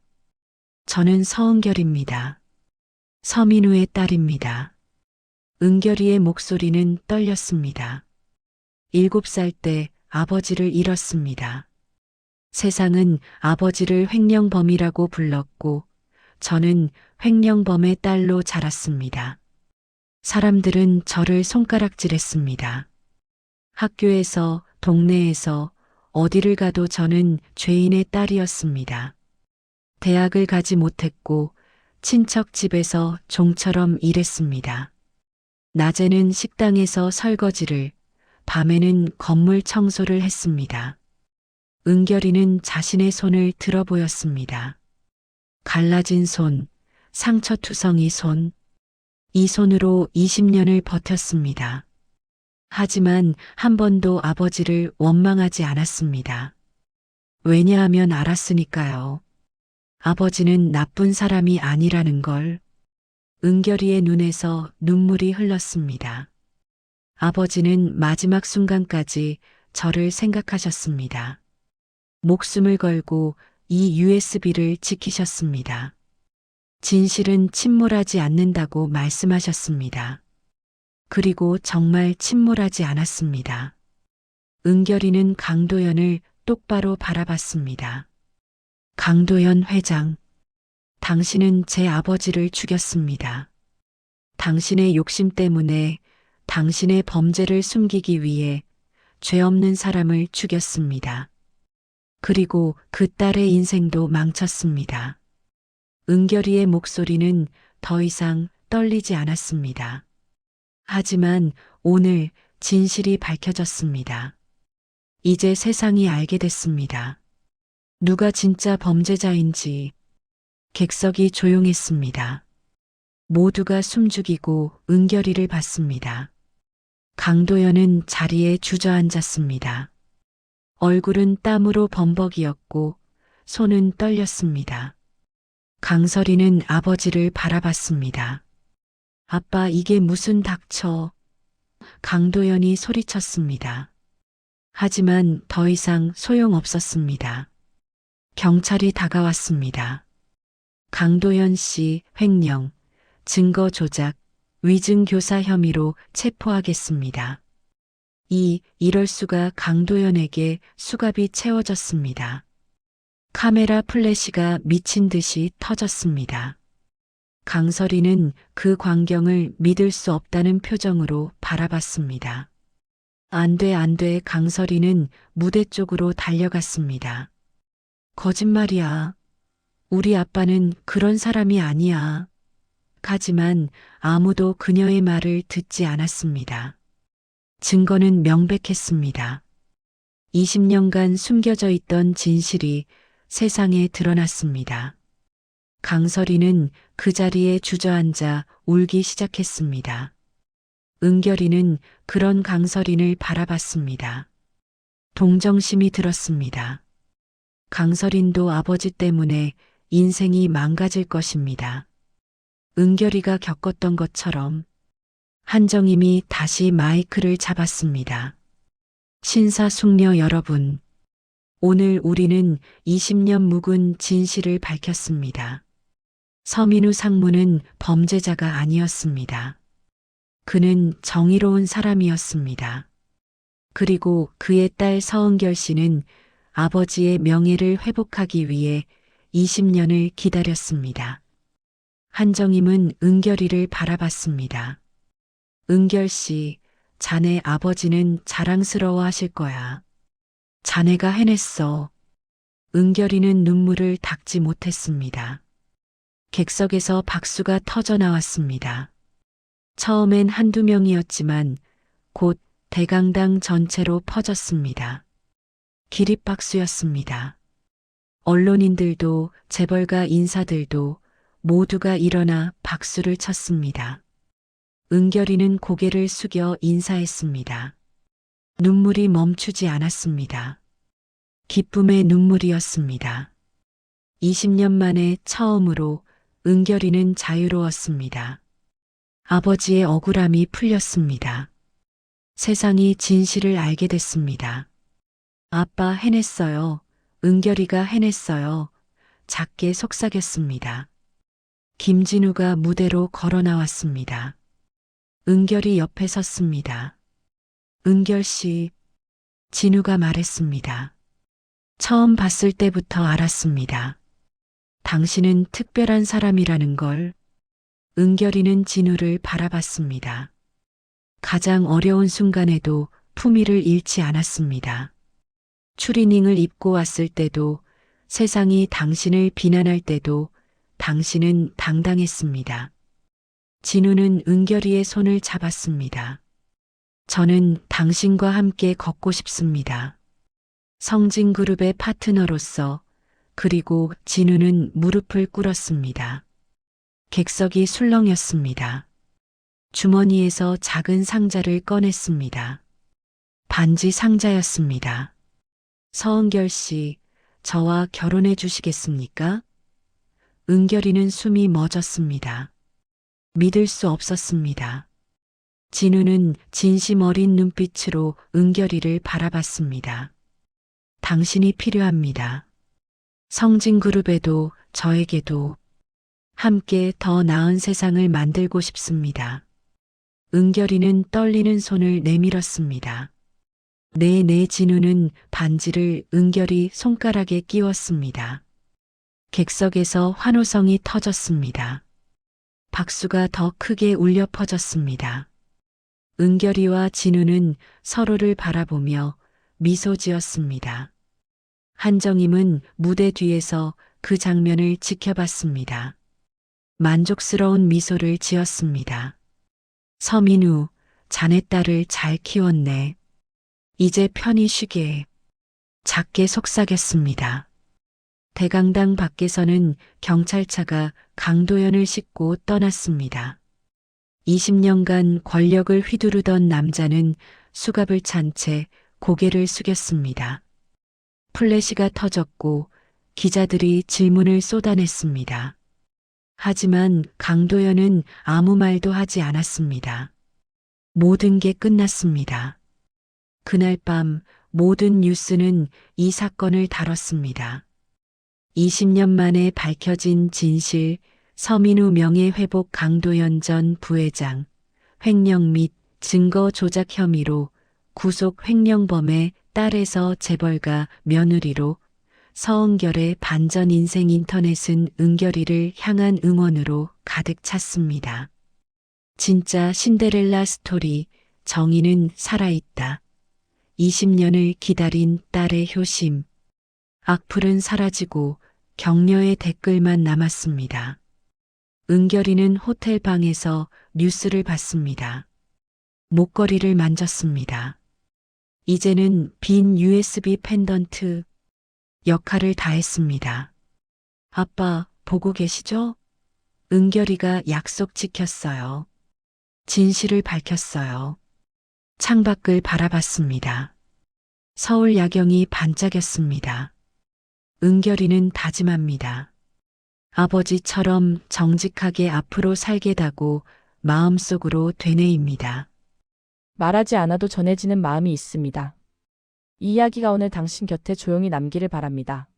저는 서은결입니다. 서민우의 딸입니다. 은결이의 목소리는 떨렸습니다. 7살 때 아버지를 잃었습니다. 세상은 아버지를 횡령범이라고 불렀고 저는 횡령범의 딸로 자랐습니다. 사람들은 저를 손가락질했습니다. 학교에서, 동네에서 어디를 가도 저는 죄인의 딸이었습니다. 대학을 가지 못했고 친척 집에서 종처럼 일했습니다. 낮에는 식당에서 설거지를, 밤에는 건물 청소를 했습니다. 은결이는 자신의 손을 들어 보였습니다. 갈라진 손, 상처투성이 손, 이 손으로 20년을 버텼습니다. 하지만 한 번도 아버지를 원망하지 않았습니다. 왜냐하면 알았으니까요. 아버지는 나쁜 사람이 아니라는 걸. 은결이의 눈에서 눈물이 흘렀습니다. 아버지는 마지막 순간까지 저를 생각하셨습니다. 목숨을 걸고 이 USB를 지키셨습니다. 진실은 침몰하지 않는다고 말씀하셨습니다. 그리고 정말 침몰하지 않았습니다. 은결이는 강도연을 똑바로 바라봤습니다. 강도연 회장, 당신은 제 아버지를 죽였습니다. 당신의 욕심 때문에 당신의 범죄를 숨기기 위해 죄 없는 사람을 죽였습니다. 그리고 그 딸의 인생도 망쳤습니다. 은결이의 목소리는 더 이상 떨리지 않았습니다. 하지만 오늘 진실이 밝혀졌습니다. 이제 세상이 알게 됐습니다. 누가 진짜 범죄자인지. 객석이 조용했습니다. 모두가 숨죽이고 은결이를 봤습니다. 강도연은 자리에 주저앉았습니다. 얼굴은 땀으로 범벅이었고 손은 떨렸습니다. 강설이는 아버지를 바라봤습니다. 아빠, 이게 무슨 닥쳐. 강도연이 소리쳤습니다. 하지만 더 이상 소용없었습니다. 경찰이 다가왔습니다. 강도연 씨 횡령, 증거 조작, 위증 교사 혐의로 체포하겠습니다. 이럴 수가. 강도연에게 수갑이 채워졌습니다. 카메라 플래시가 미친 듯이 터졌습니다. 강설이는 그 광경을 믿을 수 없다는 표정으로 바라봤습니다. 안 돼, 안 돼. 강설이는 무대 쪽으로 달려갔습니다. 거짓말이야. 우리 아빠는 그런 사람이 아니야. 하지만 아무도 그녀의 말을 듣지 않았습니다. 증거는 명백했습니다. 20년간 숨겨져 있던 진실이 세상에 드러났습니다. 강설이는 그 자리에 주저앉아 울기 시작했습니다. 은결이는 그런 강설인을 바라봤습니다. 동정심이 들었습니다. 강설인도 아버지 때문에 인생이 망가질 것입니다. 은결이가 겪었던 것처럼. 한정임이 다시 마이크를 잡았습니다. 신사숙녀 여러분, 오늘 우리는 20년 묵은 진실을 밝혔습니다. 서민우 상무는 범죄자가 아니었습니다. 그는 정의로운 사람이었습니다. 그리고 그의 딸 서은결 씨는 아버지의 명예를 회복하기 위해 20년을 기다렸습니다. 한정임은 은결이를 바라봤습니다. 은결 씨, 자네 아버지는 자랑스러워 하실 거야. 자네가 해냈어. 은결이는 눈물을 닦지 못했습니다. 객석에서 박수가 터져 나왔습니다. 처음엔 한두 명이었지만 곧 대강당 전체로 퍼졌습니다. 기립박수였습니다. 언론인들도 재벌가 인사들도 모두가 일어나 박수를 쳤습니다. 은결이는 고개를 숙여 인사했습니다. 눈물이 멈추지 않았습니다. 기쁨의 눈물이었습니다. 20년 만에 처음으로 은결이는 자유로웠습니다. 아버지의 억울함이 풀렸습니다. 세상이 진실을 알게 됐습니다. 아빠 해냈어요. 은결이가 해냈어요. 작게 속삭였습니다. 김진우가 무대로 걸어 나왔습니다. 은결이 옆에 섰습니다. 은결 씨, 진우가 말했습니다. 처음 봤을 때부터 알았습니다. 당신은 특별한 사람이라는 걸. 은결이는 진우를 바라봤습니다. 가장 어려운 순간에도 품위를 잃지 않았습니다. 추리닝을 입고 왔을 때도, 세상이 당신을 비난할 때도 당신은 당당했습니다. 진우는 은결이의 손을 잡았습니다. 저는 당신과 함께 걷고 싶습니다. 성진그룹의 파트너로서. 그리고 진우는 무릎을 꿇었습니다. 객석이 술렁였습니다. 주머니에서 작은 상자를 꺼냈습니다. 반지 상자였습니다. 서은결 씨, 저와 결혼해 주시겠습니까? 은결이는 숨이 멎었습니다. 믿을 수 없었습니다. 진우는 진심 어린 눈빛으로 은결이를 바라봤습니다. 당신이 필요합니다. 성진그룹에도 저에게도 함께 더 나은 세상을 만들고 싶습니다. 은결이는 떨리는 손을 내밀었습니다. 네, 진우는 반지를 은결이 손가락에 끼웠습니다. 객석에서 환호성이 터졌습니다. 박수가 더 크게 울려 퍼졌습니다. 은결이와 진우는 서로를 바라보며 미소 지었습니다. 한정임은 무대 뒤에서 그 장면을 지켜봤습니다. 만족스러운 미소를 지었습니다. 서민우, 자네 딸을 잘 키웠네. 이제 편히 쉬게. 작게 속삭였습니다. 대강당 밖에서는 경찰차가 강도연을 싣고 떠났습니다. 20년간 권력을 휘두르던 남자는 수갑을 찬 채 고개를 숙였습니다. 플래시가 터졌고 기자들이 질문을 쏟아냈습니다. 하지만 강도연은 아무 말도 하지 않았습니다. 모든 게 끝났습니다. 그날 밤 모든 뉴스는 이 사건을 다뤘습니다. 20년 만에 밝혀진 진실, 서민우 명예회복 강도연 전 부회장, 횡령 및 증거 조작 혐의로 구속 횡령범의 딸에서 재벌가 며느리로 서은결의 반전 인생 인터넷은 은결이를 향한 응원으로 가득 찼습니다. 진짜 신데렐라 스토리, 정의는 살아있다. 20년을 기다린 딸의 효심. 악플은 사라지고 격려의 댓글만 남았습니다. 은결이는 호텔 방에서 뉴스를 봤습니다. 목걸이를 만졌습니다. 이제는 빈 USB 펜던트 역할을 다했습니다. 아빠, 보고 계시죠? 은결이가 약속 지켰어요. 진실을 밝혔어요. 창밖을 바라봤습니다. 서울 야경이 반짝였습니다. 은결이는 다짐합니다. 아버지처럼 정직하게 앞으로 살겠다고 마음속으로 되뇌입니다. 말하지 않아도 전해지는 마음이 있습니다. 이 이야기가 오늘 당신 곁에 조용히 남기를 바랍니다.